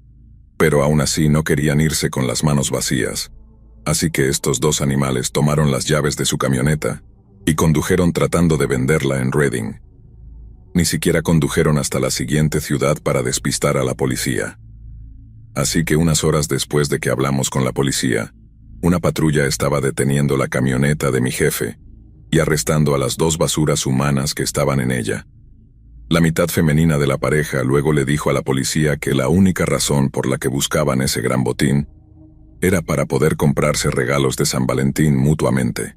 pero aún así no querían irse con las manos vacías. Así que estos 2 animales tomaron las llaves de su camioneta y condujeron tratando de venderla en Reading. Ni siquiera condujeron hasta la siguiente ciudad para despistar a la policía. Así que unas horas después de que hablamos con la policía, una patrulla estaba deteniendo la camioneta de mi jefe y arrestando a las 2 basuras humanas que estaban en ella. La mitad femenina de la pareja luego le dijo a la policía que la única razón por la que buscaban ese gran botín era para poder comprarse regalos de San Valentín mutuamente.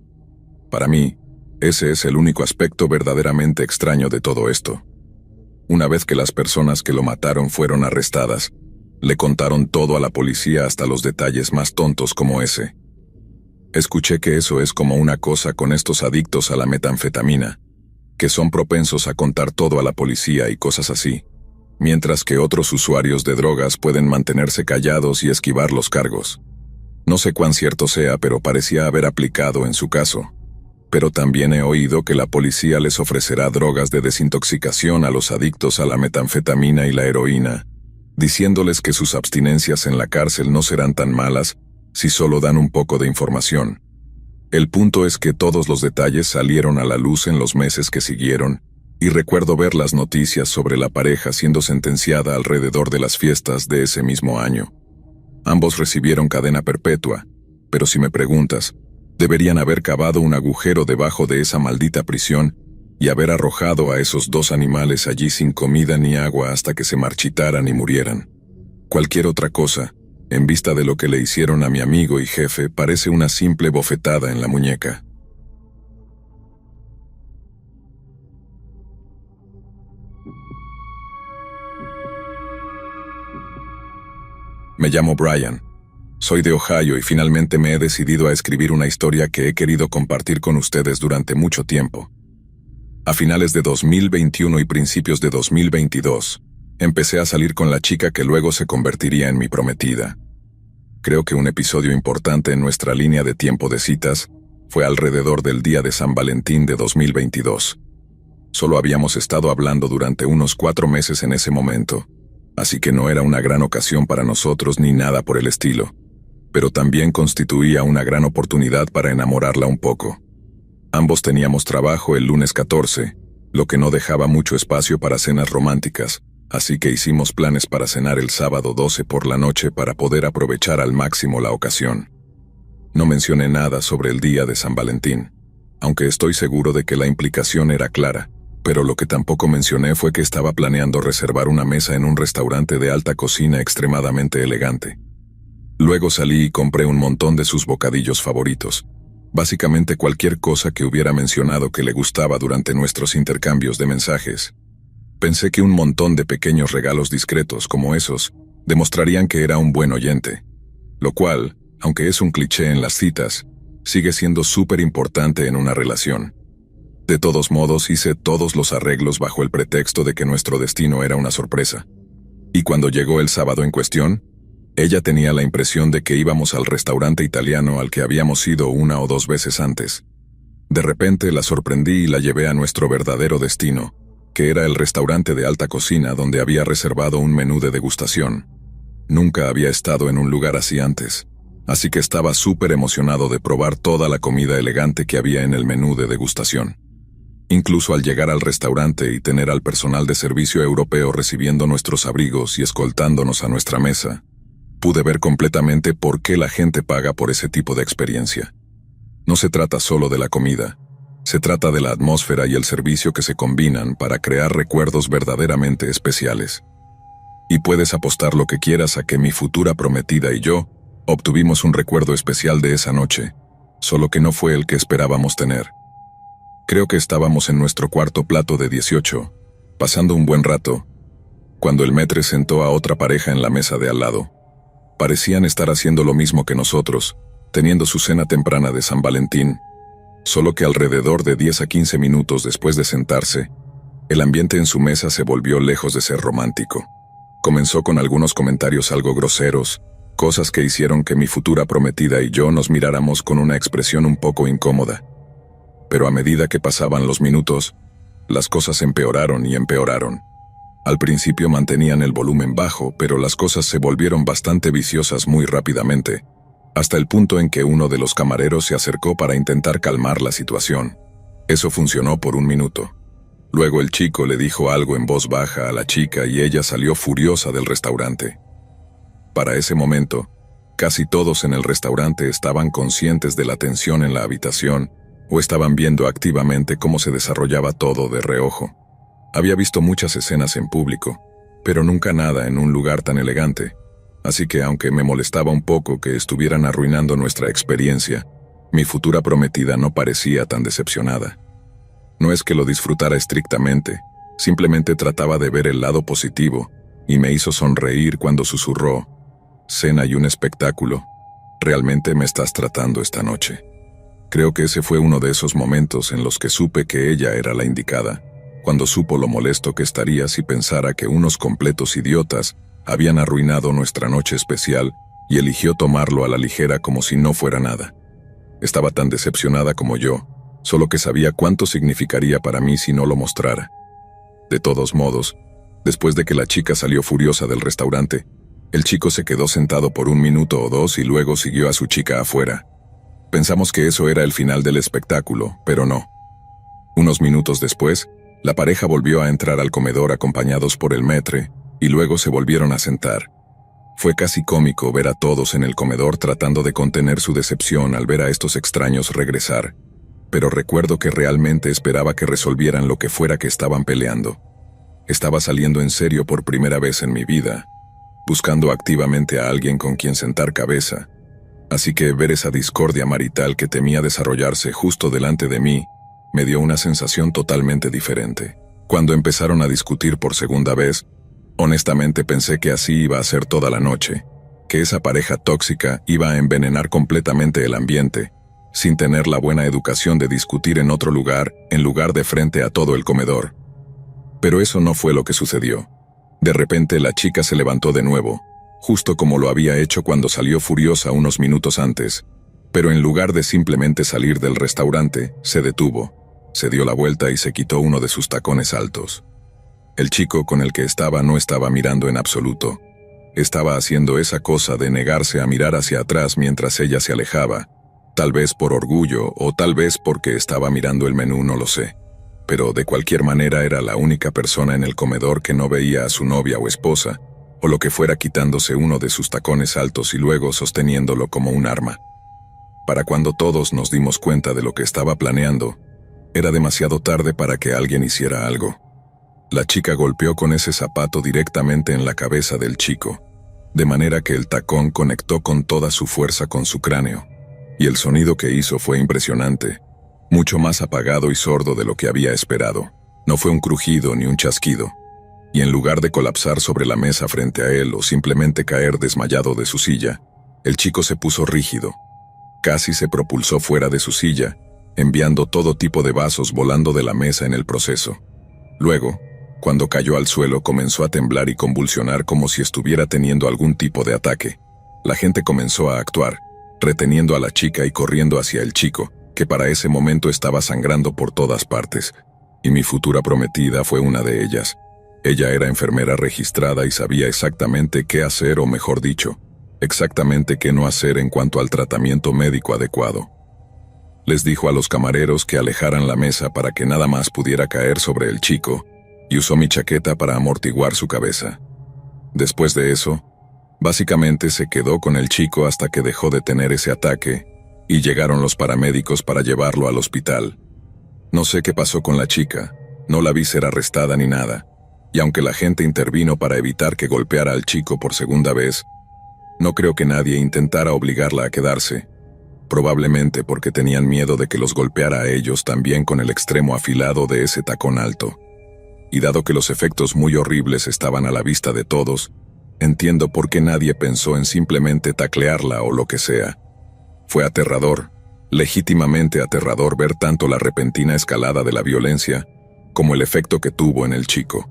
Para mí, ese es el único aspecto verdaderamente extraño de todo esto. Una vez que las personas que lo mataron fueron arrestadas, le contaron todo a la policía hasta los detalles más tontos como ese. Escuché que eso es como una cosa con estos adictos a la metanfetamina, que son propensos a contar todo a la policía y cosas así, mientras que otros usuarios de drogas pueden mantenerse callados y esquivar los cargos. No sé cuán cierto sea, pero parecía haber aplicado en su caso. Pero también he oído que la policía les ofrecerá drogas de desintoxicación a los adictos a la metanfetamina y la heroína, diciéndoles que sus abstinencias en la cárcel no serán tan malas si solo dan un poco de información. El punto es que todos los detalles salieron a la luz en los meses que siguieron, y recuerdo ver las noticias sobre la pareja siendo sentenciada alrededor de las fiestas de ese mismo año. Ambos recibieron cadena perpetua, pero si me preguntas, deberían haber cavado un agujero debajo de esa maldita prisión y haber arrojado a esos 2 animales allí sin comida ni agua hasta que se marchitaran y murieran. Cualquier otra cosa, en vista de lo que le hicieron a mi amigo y jefe, parece una simple bofetada en la muñeca. Me llamo Brian. Soy de Ohio y finalmente me he decidido a escribir una historia que he querido compartir con ustedes durante mucho tiempo. A finales de 2021 y principios de 2022, empecé a salir con la chica que luego se convertiría en mi prometida. Creo que un episodio importante en nuestra línea de tiempo de citas fue alrededor del día de San Valentín de 2022. Solo habíamos estado hablando durante unos 4 meses en ese momento, así que no era una gran ocasión para nosotros ni nada por el estilo, pero también constituía una gran oportunidad para enamorarla un poco. Ambos teníamos trabajo el lunes 14, lo que no dejaba mucho espacio para cenas románticas, así que hicimos planes para cenar el sábado 12 por la noche para poder aprovechar al máximo la ocasión. No mencioné nada sobre el día de San Valentín, aunque estoy seguro de que la implicación era clara, pero lo que tampoco mencioné fue que estaba planeando reservar una mesa en un restaurante de alta cocina extremadamente elegante. Luego salí y compré un montón de sus bocadillos favoritos, básicamente cualquier cosa que hubiera mencionado que le gustaba durante nuestros intercambios de mensajes. Pensé que un montón de pequeños regalos discretos como esos demostrarían que era un buen oyente, lo cual, aunque es un cliché en las citas, sigue siendo súper importante en una relación. De todos modos, hice todos los arreglos bajo el pretexto de que nuestro destino era una sorpresa. Y cuando llegó el sábado en cuestión, ella tenía la impresión de que íbamos al restaurante italiano al que habíamos ido 1 o 2 veces antes. De repente la sorprendí y la llevé a nuestro verdadero destino, que era el restaurante de alta cocina donde había reservado un menú de degustación. Nunca había estado en un lugar así antes, así que estaba súper emocionado de probar toda la comida elegante que había en el menú de degustación. Incluso al llegar al restaurante y tener al personal de servicio europeo recibiendo nuestros abrigos y escoltándonos a nuestra mesa, pude ver completamente por qué la gente paga por ese tipo de experiencia. No se trata solo de la comida, se trata de la atmósfera y el servicio que se combinan para crear recuerdos verdaderamente especiales. Y puedes apostar lo que quieras a que mi futura prometida y yo obtuvimos un recuerdo especial de esa noche, solo que no fue el que esperábamos tener. Creo que estábamos en nuestro cuarto plato de 18, pasando un buen rato, cuando el maître sentó a otra pareja en la mesa de al lado. Parecían estar haciendo lo mismo que nosotros, teniendo su cena temprana de San Valentín, solo que alrededor de 10 a 15 minutos después de sentarse, el ambiente en su mesa se volvió lejos de ser romántico. Comenzó con algunos comentarios algo groseros, cosas que hicieron que mi futura prometida y yo nos miráramos con una expresión un poco incómoda. Pero a medida que pasaban los minutos, las cosas empeoraron y empeoraron. Al principio mantenían el volumen bajo, pero las cosas se volvieron bastante viciosas muy rápidamente, hasta el punto en que uno de los camareros se acercó para intentar calmar la situación. Eso funcionó por 1 minuto. Luego el chico le dijo algo en voz baja a la chica y ella salió furiosa del restaurante. Para ese momento, casi todos en el restaurante estaban conscientes de la tensión en la habitación o estaban viendo activamente cómo se desarrollaba todo de reojo. Había visto muchas escenas en público, pero nunca nada en un lugar tan elegante, así que aunque me molestaba un poco que estuvieran arruinando nuestra experiencia, mi futura prometida no parecía tan decepcionada. No es que lo disfrutara estrictamente, simplemente trataba de ver el lado positivo, y me hizo sonreír cuando susurró: «Cena y un espectáculo, ¿realmente me estás tratando esta noche?». Creo que ese fue uno de esos momentos en los que supe que ella era la indicada, cuando supo lo molesto que estaría si pensara que unos completos idiotas habían arruinado nuestra noche especial y eligió tomarlo a la ligera como si no fuera nada. Estaba tan decepcionada como yo, solo que sabía cuánto significaría para mí si no lo mostrara. De todos modos, después de que la chica salió furiosa del restaurante, el chico se quedó sentado por 1 minuto o 2 y luego siguió a su chica afuera. Pensamos que eso era el final del espectáculo, pero no. Unos minutos después, la pareja volvió a entrar al comedor acompañados por el maître, y luego se volvieron a sentar. Fue casi cómico ver a todos en el comedor tratando de contener su decepción al ver a estos extraños regresar, pero recuerdo que realmente esperaba que resolvieran lo que fuera que estaban peleando. Estaba saliendo en serio por primera vez en mi vida, buscando activamente a alguien con quien sentar cabeza, así que ver esa discordia marital que temía desarrollarse justo delante de mí me dio una sensación totalmente diferente. Cuando empezaron a discutir por segunda vez, honestamente pensé que así iba a ser toda la noche, que esa pareja tóxica iba a envenenar completamente el ambiente, sin tener la buena educación de discutir en otro lugar, en lugar de frente a todo el comedor. Pero eso no fue lo que sucedió. De repente la chica se levantó de nuevo, justo como lo había hecho cuando salió furiosa unos minutos antes, pero en lugar de simplemente salir del restaurante, se detuvo, se dio la vuelta y se quitó uno de sus tacones altos. El chico con el que estaba no estaba mirando en absoluto. Estaba haciendo esa cosa de negarse a mirar hacia atrás mientras ella se alejaba, tal vez por orgullo o tal vez porque estaba mirando el menú, no lo sé. Pero de cualquier manera era la única persona en el comedor que no veía a su novia o esposa, o lo que fuera, quitándose uno de sus tacones altos y luego sosteniéndolo como un arma. Para cuando todos nos dimos cuenta de lo que estaba planeando, era demasiado tarde para que alguien hiciera algo. La chica golpeó con ese zapato directamente en la cabeza del chico, de manera que el tacón conectó con toda su fuerza con su cráneo, y el sonido que hizo fue impresionante, mucho más apagado y sordo de lo que había esperado. No fue un crujido ni un chasquido, y en lugar de colapsar sobre la mesa frente a él o simplemente caer desmayado de su silla, el chico se puso rígido. Casi se propulsó fuera de su silla, enviando todo tipo de vasos volando de la mesa en el proceso. Luego, cuando cayó al suelo, comenzó a temblar y convulsionar como si estuviera teniendo algún tipo de ataque. La gente comenzó a actuar, reteniendo a la chica y corriendo hacia el chico, que para ese momento estaba sangrando por todas partes, y mi futura prometida fue una de ellas. Ella era enfermera registrada y sabía exactamente qué hacer, o mejor dicho, exactamente qué no hacer en cuanto al tratamiento médico adecuado. Les dijo a los camareros que alejaran la mesa para que nada más pudiera caer sobre el chico, y usó mi chaqueta para amortiguar su cabeza. Después de eso, básicamente se quedó con el chico hasta que dejó de tener ese ataque, y llegaron los paramédicos para llevarlo al hospital. No sé qué pasó con la chica, no la vi ser arrestada ni nada, y aunque la gente intervino para evitar que golpeara al chico por segunda vez, no creo que nadie intentara obligarla a quedarse, probablemente porque tenían miedo de que los golpeara a ellos también con el extremo afilado de ese tacón alto. Y dado que los efectos muy horribles estaban a la vista de todos, entiendo por qué nadie pensó en simplemente taclearla o lo que sea. Fue aterrador, legítimamente aterrador ver tanto la repentina escalada de la violencia como el efecto que tuvo en el chico.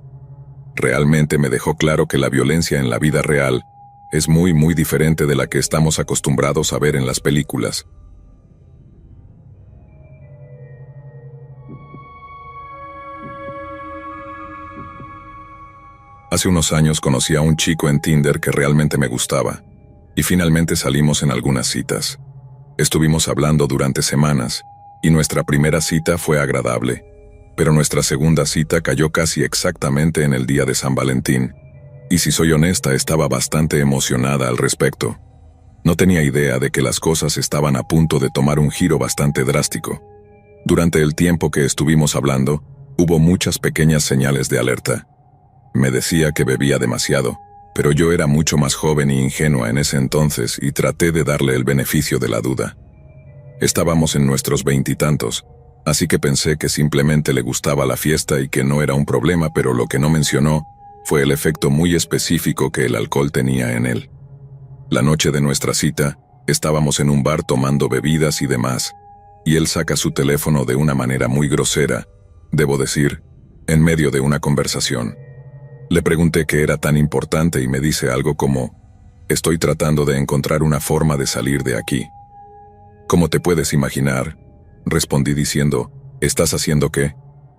Realmente me dejó claro que la violencia en la vida real es muy diferente de la que estamos acostumbrados a ver en las películas. Hace unos años conocí a un chico en Tinder que realmente me gustaba, y finalmente salimos en algunas citas. Estuvimos hablando durante semanas, y nuestra primera cita fue agradable, pero nuestra segunda cita cayó casi exactamente en el día de San Valentín, y si soy honesta, estaba bastante emocionada al respecto. No tenía idea de que las cosas estaban a punto de tomar un giro bastante drástico. Durante el tiempo que estuvimos hablando, hubo muchas pequeñas señales de alerta. Me decía que bebía demasiado, pero yo era mucho más joven y ingenua en ese entonces y traté de darle el beneficio de la duda. Estábamos en nuestros veintitantos, así que pensé que simplemente le gustaba la fiesta y que no era un problema, pero lo que no mencionó fue el efecto muy específico que el alcohol tenía en él. La noche de nuestra cita, estábamos en un bar tomando bebidas y demás, y él saca su teléfono de una manera muy grosera, debo decir, en medio de una conversación. Le pregunté qué era tan importante y me dice algo como: «Estoy tratando de encontrar una forma de salir de aquí». «¿Cómo te puedes imaginar?», respondí diciendo: «¿Estás haciendo qué?»,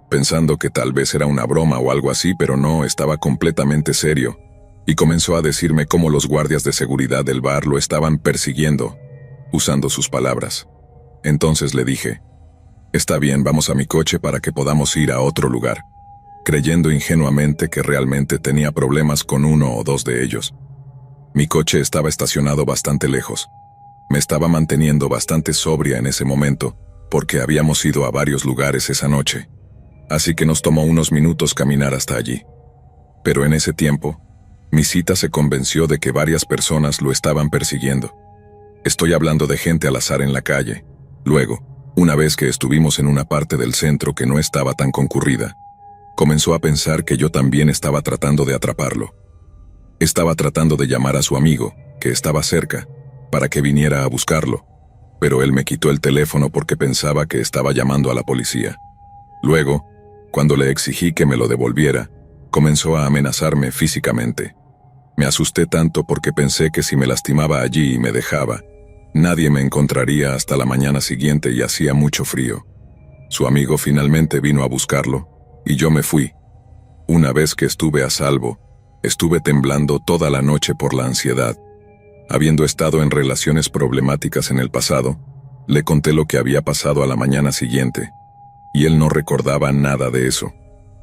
pensando que tal vez era una broma o algo así, pero no, estaba completamente serio, y comenzó a decirme cómo los guardias de seguridad del bar lo estaban persiguiendo, usando sus palabras. Entonces le dije: «Está bien, vamos a mi coche para que podamos ir a otro lugar», creyendo ingenuamente que realmente tenía problemas con uno o dos de ellos. Mi coche estaba estacionado bastante lejos. Me estaba manteniendo bastante sobria en ese momento, porque habíamos ido a varios lugares esa noche, así que nos tomó unos minutos caminar hasta allí. Pero en ese tiempo, mi cita se convenció de que varias personas lo estaban persiguiendo. Estoy hablando de gente al azar en la calle. Luego, una vez que estuvimos en una parte del centro que no estaba tan concurrida, comenzó a pensar que yo también estaba tratando de atraparlo. Estaba tratando de llamar a su amigo, que estaba cerca, para que viniera a buscarlo, pero él me quitó el teléfono porque pensaba que estaba llamando a la policía. Luego, cuando le exigí que me lo devolviera, comenzó a amenazarme físicamente. Me asusté tanto porque pensé que si me lastimaba allí y me dejaba, nadie me encontraría hasta la mañana siguiente y hacía mucho frío. Su amigo finalmente vino a buscarlo, y yo me fui. Una vez que estuve a salvo, estuve temblando toda la noche por la ansiedad. Habiendo estado en relaciones problemáticas en el pasado, le conté lo que había pasado a la mañana siguiente, y él no recordaba nada de eso.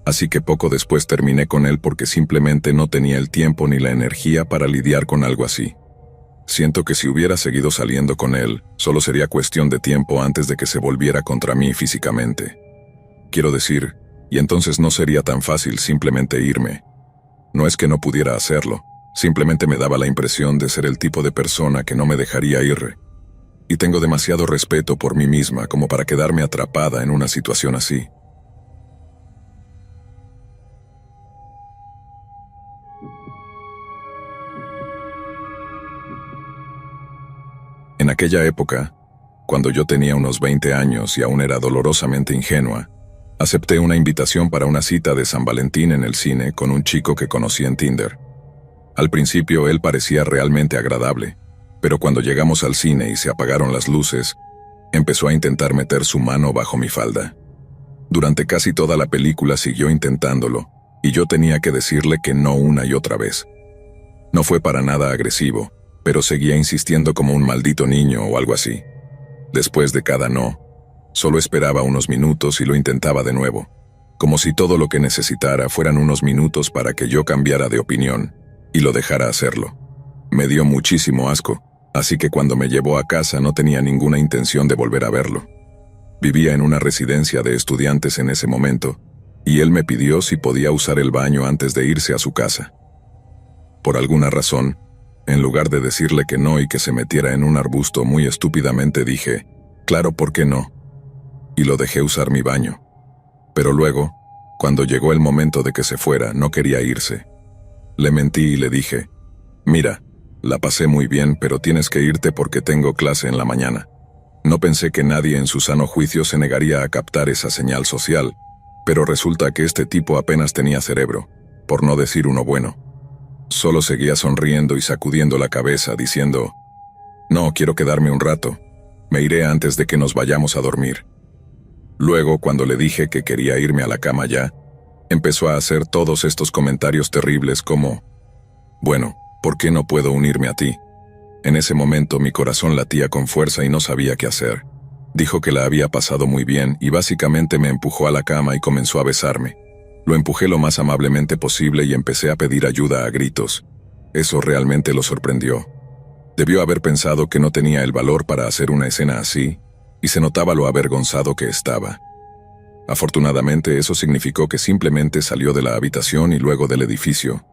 Así que poco después terminé con él porque simplemente no tenía el tiempo ni la energía para lidiar con algo así. Siento que si hubiera seguido saliendo con él, solo sería cuestión de tiempo antes de que se volviera contra mí físicamente. Quiero decir, y entonces no sería tan fácil simplemente irme. No es que no pudiera hacerlo, simplemente me daba la impresión de ser el tipo de persona que no me dejaría ir. Y tengo demasiado respeto por mí misma como para quedarme atrapada en una situación así. En aquella época, cuando yo tenía unos 20 años y aún era dolorosamente ingenua, acepté una invitación para una cita de San Valentín en el cine con un chico que conocí en Tinder. Al principio él parecía realmente agradable, pero cuando llegamos al cine y se apagaron las luces, empezó a intentar meter su mano bajo mi falda. Durante casi toda la película siguió intentándolo, y yo tenía que decirle que no una y otra vez. No fue para nada agresivo, pero seguía insistiendo como un maldito niño o algo así. Después de cada no, solo esperaba unos minutos y lo intentaba de nuevo, como si todo lo que necesitara fueran unos minutos para que yo cambiara de opinión y lo dejara hacerlo. Me dio muchísimo asco, así que cuando me llevó a casa no tenía ninguna intención de volver a verlo. Vivía en una residencia de estudiantes en ese momento, y él me pidió si podía usar el baño antes de irse a su casa. Por alguna razón, en lugar de decirle que no y que se metiera en un arbusto, muy estúpidamente dije, claro, ¿por qué no? Y lo dejé usar mi baño. Pero luego, cuando llegó el momento de que se fuera, no quería irse. Le mentí y le dije, mira, la pasé muy bien, pero tienes que irte porque tengo clase en la mañana. No pensé que nadie en su sano juicio se negaría a captar esa señal social, pero resulta que este tipo apenas tenía cerebro, por no decir uno bueno. Solo seguía sonriendo y sacudiendo la cabeza, diciendo, no, quiero quedarme un rato. Me iré antes de que nos vayamos a dormir. Luego, cuando le dije que quería irme a la cama ya, empezó a hacer todos estos comentarios terribles como, bueno, ¿por qué no puedo unirme a ti? En ese momento mi corazón latía con fuerza y no sabía qué hacer. Dijo que la había pasado muy bien y básicamente me empujó a la cama y comenzó a besarme. Lo empujé lo más amablemente posible y empecé a pedir ayuda a gritos. Eso realmente lo sorprendió. Debió haber pensado que no tenía el valor para hacer una escena así, y se notaba lo avergonzado que estaba. Afortunadamente eso significó que simplemente salió de la habitación y luego del edificio,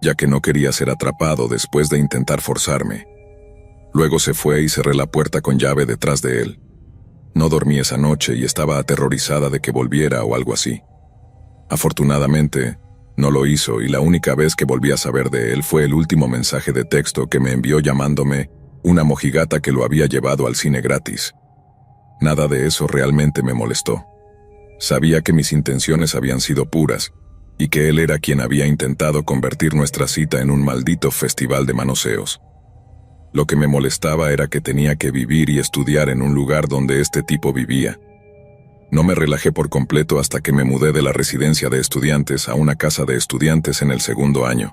ya que no quería ser atrapado después de intentar forzarme. Luego se fue y cerré la puerta con llave detrás de él. No dormí esa noche y estaba aterrorizada de que volviera o algo así. Afortunadamente, no lo hizo y la única vez que volví a saber de él fue el último mensaje de texto que me envió llamándome una mojigata que lo había llevado al cine gratis. Nada de eso realmente me molestó. Sabía que mis intenciones habían sido puras y que él era quien había intentado convertir nuestra cita en un maldito festival de manoseos. Lo que me molestaba era que tenía que vivir y estudiar en un lugar donde este tipo vivía. No me relajé por completo hasta que me mudé de la residencia de estudiantes a una casa de estudiantes en el segundo año.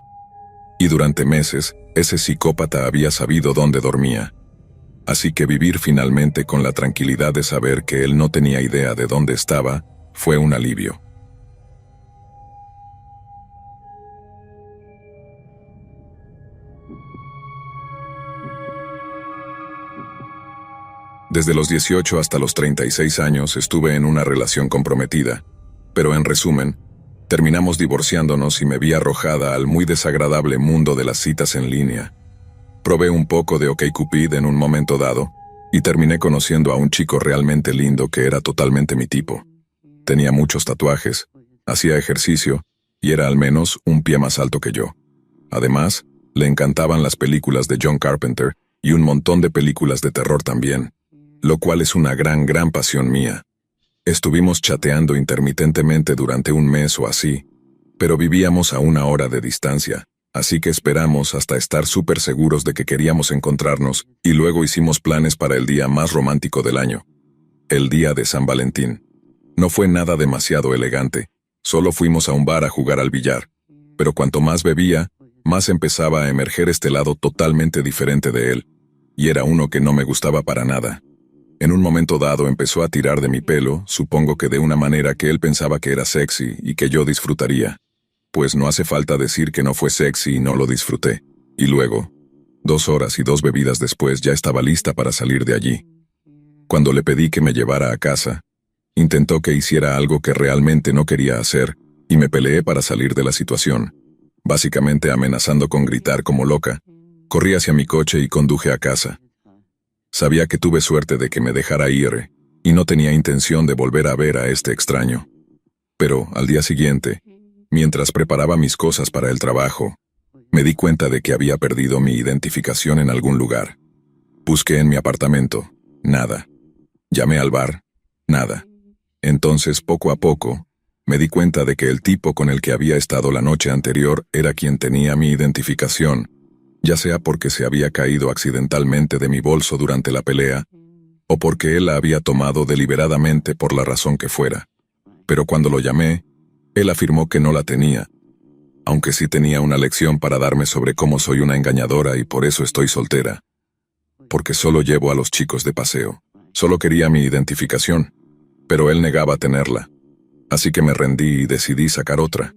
Y durante meses, ese psicópata había sabido dónde dormía. Así que vivir finalmente con la tranquilidad de saber que él no tenía idea de dónde estaba, fue un alivio. Desde los 18 hasta los 36 años estuve en una relación comprometida, pero en resumen, terminamos divorciándonos y me vi arrojada al muy desagradable mundo de las citas en línea. Probé un poco de OkCupid en un momento dado, y terminé conociendo a un chico realmente lindo que era totalmente mi tipo. Tenía muchos tatuajes, hacía ejercicio, y era al menos un pie más alto que yo. Además, le encantaban las películas de John Carpenter y un montón de películas de terror también, lo cual es una gran pasión mía. Estuvimos chateando intermitentemente durante un mes o así, pero vivíamos a 1 hora de distancia, así que esperamos hasta estar súper seguros de que queríamos encontrarnos y luego hicimos planes para el día más romántico del año, el día de San Valentín. No fue nada demasiado elegante, solo fuimos a un bar a jugar al billar, pero cuanto más bebía, más empezaba a emerger este lado totalmente diferente de él, y era uno que no me gustaba para nada. En un momento dado empezó a tirar de mi pelo, supongo que de una manera que él pensaba que era sexy y que yo disfrutaría. Pues no hace falta decir que no fue sexy y no lo disfruté. Y luego, 2 horas y 2 bebidas después ya estaba lista para salir de allí. Cuando le pedí que me llevara a casa, intentó que hiciera algo que realmente no quería hacer y me peleé para salir de la situación, básicamente amenazando con gritar como loca. Corrí hacia mi coche y conduje a casa. Sabía que tuve suerte de que me dejara ir, y no tenía intención de volver a ver a este extraño. Pero, al día siguiente, mientras preparaba mis cosas para el trabajo, me di cuenta de que había perdido mi identificación en algún lugar. Busqué en mi apartamento. Nada. Llamé al bar. Nada. Entonces, poco a poco, me di cuenta de que el tipo con el que había estado la noche anterior era quien tenía mi identificación, ya sea porque se había caído accidentalmente de mi bolso durante la pelea, o porque él la había tomado deliberadamente por la razón que fuera. Pero cuando lo llamé, él afirmó que no la tenía, aunque sí tenía una lección para darme sobre cómo soy una engañadora y por eso estoy soltera. Porque solo llevo a los chicos de paseo. Solo quería mi identificación, pero él negaba tenerla. Así que me rendí y decidí sacar otra.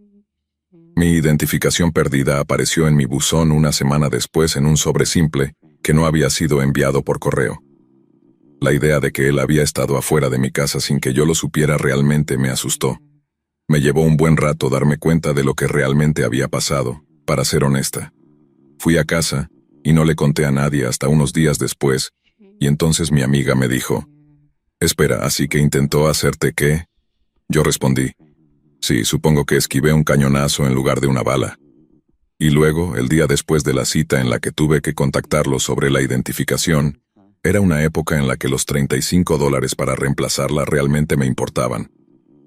Mi identificación perdida apareció en mi buzón una semana después en un sobre simple que no había sido enviado por correo. La idea de que él había estado afuera de mi casa sin que yo lo supiera realmente me asustó. Me llevó un buen rato darme cuenta de lo que realmente había pasado, para ser honesta. Fui a casa, y no le conté a nadie hasta unos días después, y entonces mi amiga me dijo, «Espera, ¿así que intentó hacerte qué?» Yo respondí, «Sí, supongo que esquivé un cañonazo en lugar de una bala». Y luego, el día después de la cita en la que tuve que contactarlo sobre la identificación, era una época en la que los $35 para reemplazarla realmente me importaban.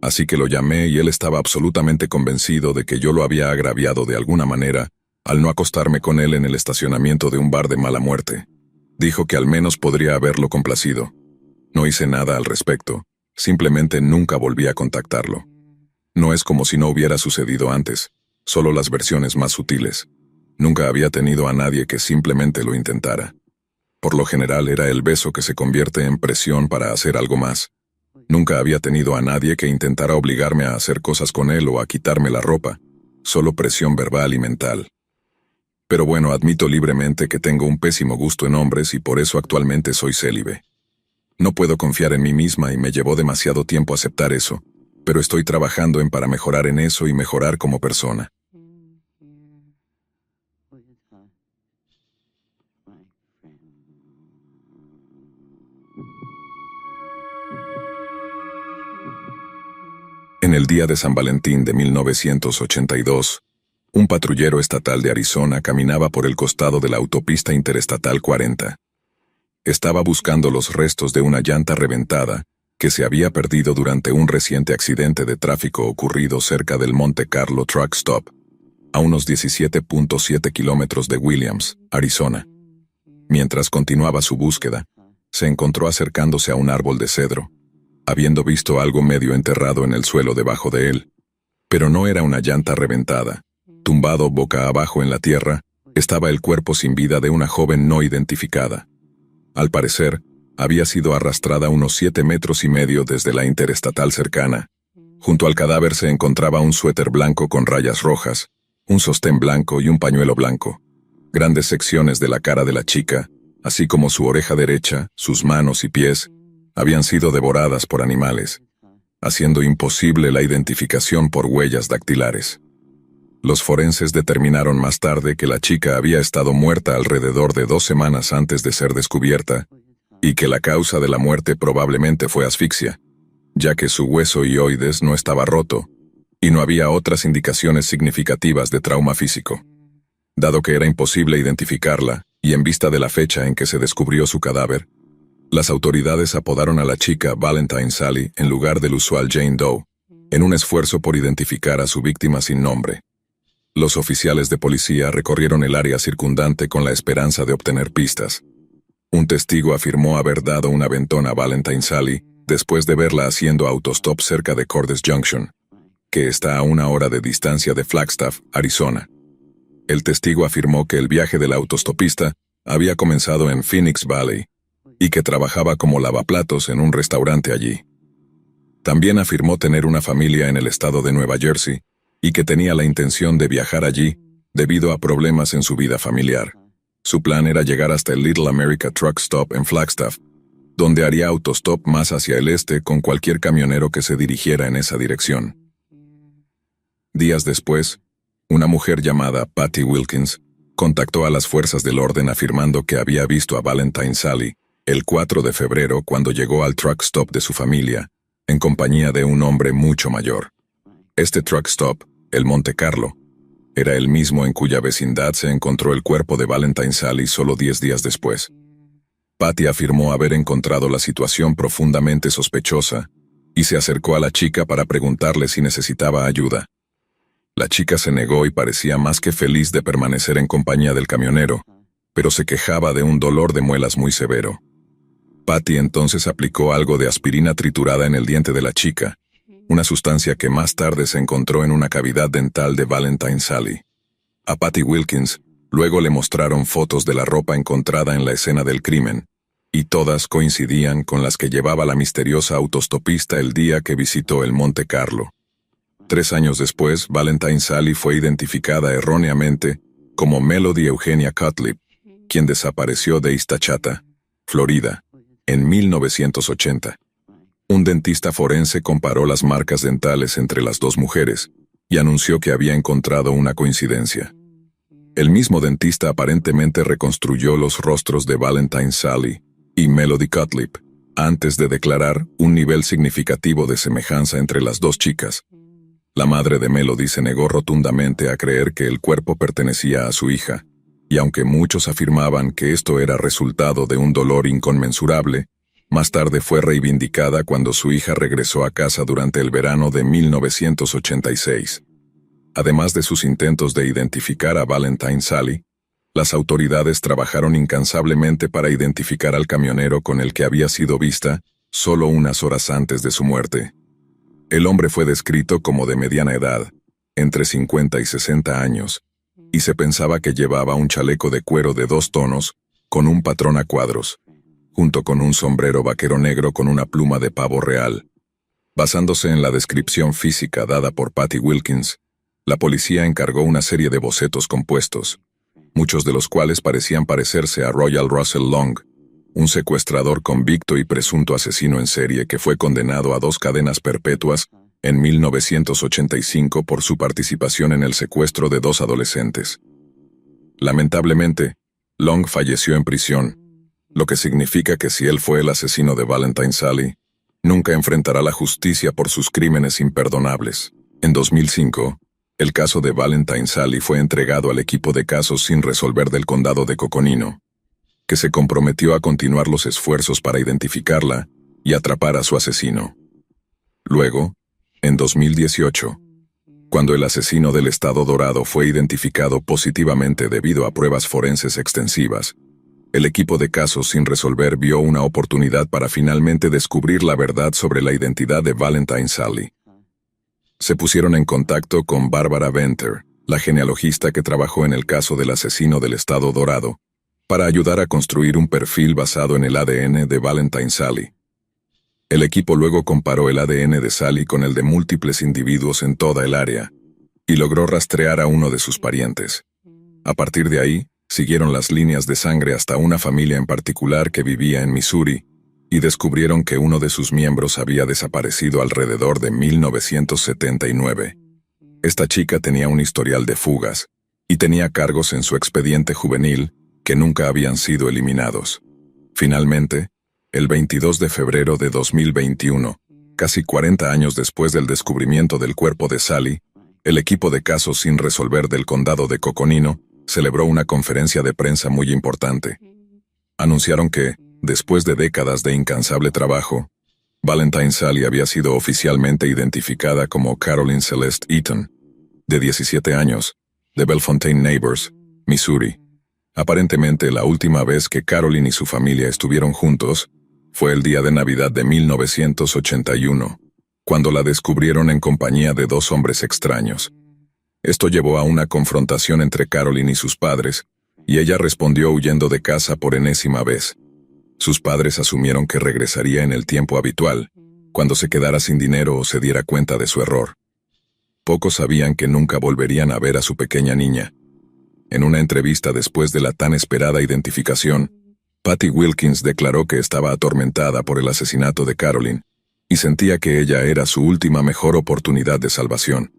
Así que lo llamé y él estaba absolutamente convencido de que yo lo había agraviado de alguna manera al no acostarme con él en el estacionamiento de un bar de mala muerte. Dijo que al menos podría haberlo complacido. No hice nada al respecto, simplemente nunca volví a contactarlo. No es como si no hubiera sucedido antes, solo las versiones más sutiles. Nunca había tenido a nadie que simplemente lo intentara. Por lo general era el beso que se convierte en presión para hacer algo más. Nunca había tenido a nadie que intentara obligarme a hacer cosas con él o a quitarme la ropa, solo presión verbal y mental. Pero bueno, admito libremente que tengo un pésimo gusto en hombres y por eso actualmente soy célibe. No puedo confiar en mí misma y me llevó demasiado tiempo aceptar eso, pero estoy trabajando para mejorar en eso y mejorar como persona. En el día de San Valentín de 1982, un patrullero estatal de Arizona caminaba por el costado de la autopista interestatal 40. Estaba buscando los restos de una llanta reventada que se había perdido durante un reciente accidente de tráfico ocurrido cerca del Monte Carlo Truck Stop, a unos 17.7 kilómetros de Williams, Arizona. Mientras continuaba su búsqueda, se encontró acercándose a un árbol de cedro, habiendo visto algo medio enterrado en el suelo debajo de él. Pero no era una llanta reventada. Tumbado boca abajo en la tierra, estaba el cuerpo sin vida de una joven no identificada. Al parecer, había sido arrastrada unos 7,5 metros desde la interestatal cercana. Junto al cadáver se encontraba un suéter blanco con rayas rojas, un sostén blanco y un pañuelo blanco. Grandes secciones de la cara de la chica, así como su oreja derecha, sus manos y pies, habían sido devoradas por animales, haciendo imposible la identificación por huellas dactilares. Los forenses determinaron más tarde que la chica había estado muerta alrededor de 2 semanas antes de ser descubierta, y que la causa de la muerte probablemente fue asfixia, ya que su hueso hioides no estaba roto, y no había otras indicaciones significativas de trauma físico. Dado que era imposible identificarla, y en vista de la fecha en que se descubrió su cadáver, las autoridades apodaron a la chica Valentine Sally en lugar del usual Jane Doe, en un esfuerzo por identificar a su víctima sin nombre. Los oficiales de policía recorrieron el área circundante con la esperanza de obtener pistas. Un testigo afirmó haber dado un aventón a Valentine Sally después de verla haciendo autostop cerca de Cordes Junction, que está a 1 hora de distancia de Flagstaff, Arizona. El testigo afirmó que el viaje del autostopista había comenzado en Phoenix Valley y que trabajaba como lavaplatos en un restaurante allí. También afirmó tener una familia en el estado de Nueva Jersey y que tenía la intención de viajar allí debido a problemas en su vida familiar. Su plan era llegar hasta el Little America Truck Stop en Flagstaff, donde haría autostop más hacia el este con cualquier camionero que se dirigiera en esa dirección. Días después, una mujer llamada Patty Wilkins contactó a las fuerzas del orden afirmando que había visto a Valentine Sally el 4 de febrero cuando llegó al truck stop de su familia, en compañía de un hombre mucho mayor. Este truck stop, el Monte Carlo, era el mismo en cuya vecindad se encontró el cuerpo de Valentine Sally solo 10 días después. Patty afirmó haber encontrado la situación profundamente sospechosa y se acercó a la chica para preguntarle si necesitaba ayuda. La chica se negó y parecía más que feliz de permanecer en compañía del camionero, pero se quejaba de un dolor de muelas muy severo. Patty entonces aplicó algo de aspirina triturada en el diente de la chica, una sustancia que más tarde se encontró en una cavidad dental de Valentine Sally. A Patty Wilkins luego le mostraron fotos de la ropa encontrada en la escena del crimen, y todas coincidían con las que llevaba la misteriosa autostopista el día que visitó el Monte Carlo. 3 años después, Valentine Sally fue identificada erróneamente como Melody Eugenia Cutlip, quien desapareció de East Chata, Florida, en 1980. Un dentista forense comparó las marcas dentales entre las dos mujeres y anunció que había encontrado una coincidencia. El mismo dentista aparentemente reconstruyó los rostros de Valentine Sally y Melody Cutlip antes de declarar un nivel significativo de semejanza entre las dos chicas. La madre de Melody se negó rotundamente a creer que el cuerpo pertenecía a su hija, y aunque muchos afirmaban que esto era resultado de un dolor inconmensurable, más tarde fue reivindicada cuando su hija regresó a casa durante el verano de 1986. Además de sus intentos de identificar a Valentine Sally, las autoridades trabajaron incansablemente para identificar al camionero con el que había sido vista solo unas horas antes de su muerte. El hombre fue descrito como de mediana edad, entre 50 y 60 años, y se pensaba que llevaba un chaleco de cuero de 2 tonos, con un patrón a cuadros, junto con un sombrero vaquero negro con una pluma de pavo real. Basándose en la descripción física dada por Patty Wilkins, la policía encargó una serie de bocetos compuestos, muchos de los cuales parecían parecerse a Royal Russell Long, un secuestrador convicto y presunto asesino en serie que fue condenado a 2 cadenas perpetuas en 1985 por su participación en el secuestro de 2 adolescentes. Lamentablemente, Long falleció en prisión, lo que significa que si él fue el asesino de Valentine Sally, nunca enfrentará la justicia por sus crímenes imperdonables. En 2005, el caso de Valentine Sally fue entregado al equipo de casos sin resolver del condado de Coconino, que se comprometió a continuar los esfuerzos para identificarla y atrapar a su asesino. Luego, en 2018, cuando el asesino del Estado Dorado fue identificado positivamente debido a pruebas forenses extensivas, el equipo de casos sin resolver vio una oportunidad para finalmente descubrir la verdad sobre la identidad de Valentine Sally. Se pusieron en contacto con Barbara Venter, la genealogista que trabajó en el caso del asesino del Estado Dorado, para ayudar a construir un perfil basado en el ADN de Valentine Sally. El equipo luego comparó el ADN de Sally con el de múltiples individuos en toda el área, y logró rastrear a uno de sus parientes. A partir de ahí, siguieron las líneas de sangre hasta una familia en particular que vivía en Missouri, y descubrieron que uno de sus miembros había desaparecido alrededor de 1979. Esta chica tenía un historial de fugas, y tenía cargos en su expediente juvenil que nunca habían sido eliminados. Finalmente, el 22 de febrero de 2021, casi 40 años después del descubrimiento del cuerpo de Sally, el equipo de casos sin resolver del condado de Coconino celebró una conferencia de prensa muy importante. Anunciaron que, después de décadas de incansable trabajo, Valentine Sally había sido oficialmente identificada como Carolyn Celeste Eaton, de 17 años, de Bellefontaine Neighbors, Missouri. Aparentemente, la última vez que Carolyn y su familia estuvieron juntos fue el día de Navidad de 1981, cuando la descubrieron en compañía de 2 hombres extraños. Esto llevó a una confrontación entre Carolyn y sus padres, y ella respondió huyendo de casa por enésima vez. Sus padres asumieron que regresaría en el tiempo habitual, cuando se quedara sin dinero o se diera cuenta de su error. Pocos sabían que nunca volverían a ver a su pequeña niña. En una entrevista después de la tan esperada identificación, Patty Wilkins declaró que estaba atormentada por el asesinato de Carolyn y sentía que ella era su última mejor oportunidad de salvación.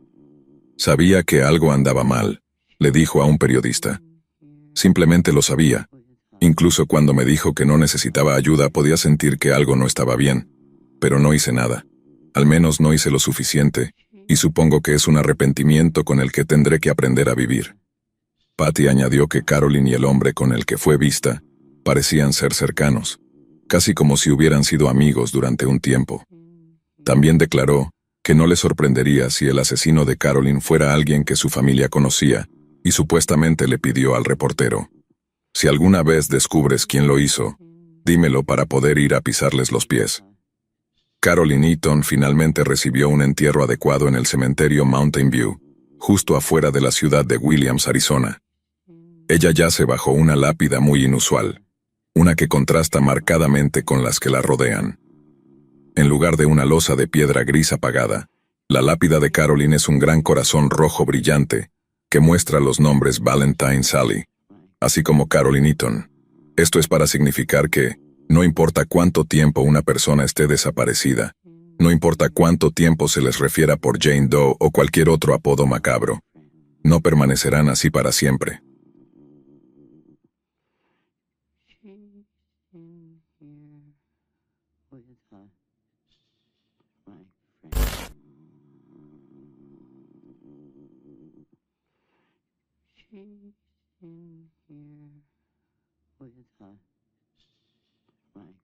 Sabía que algo andaba mal, le dijo a un periodista. Simplemente lo sabía. Incluso cuando me dijo que no necesitaba ayuda podía sentir que algo no estaba bien, pero no hice nada. Al menos no hice lo suficiente, y supongo que es un arrepentimiento con el que tendré que aprender a vivir. Patty añadió que Carolyn y el hombre con el que fue vista Parecían ser cercanos, casi como si hubieran sido amigos durante un tiempo. También declaró que no le sorprendería si el asesino de Carolyn fuera alguien que su familia conocía y supuestamente le pidió al reportero: si alguna vez descubres quién lo hizo, dímelo para poder ir a pisarles los pies. Carolyn Eaton finalmente recibió un entierro adecuado en el cementerio Mountain View, justo afuera de la ciudad de Williams, Arizona. Ella yace bajo una lápida muy inusual, una que contrasta marcadamente con las que la rodean. En lugar de una losa de piedra gris apagada, la lápida de Carolyn es un gran corazón rojo brillante que muestra los nombres Valentine Sally, así como Carolyn Eaton. Esto es para significar que, no importa cuánto tiempo una persona esté desaparecida, no importa cuánto tiempo se les refiera por Jane Doe o cualquier otro apodo macabro, no permanecerán así para siempre. She's in here with us, my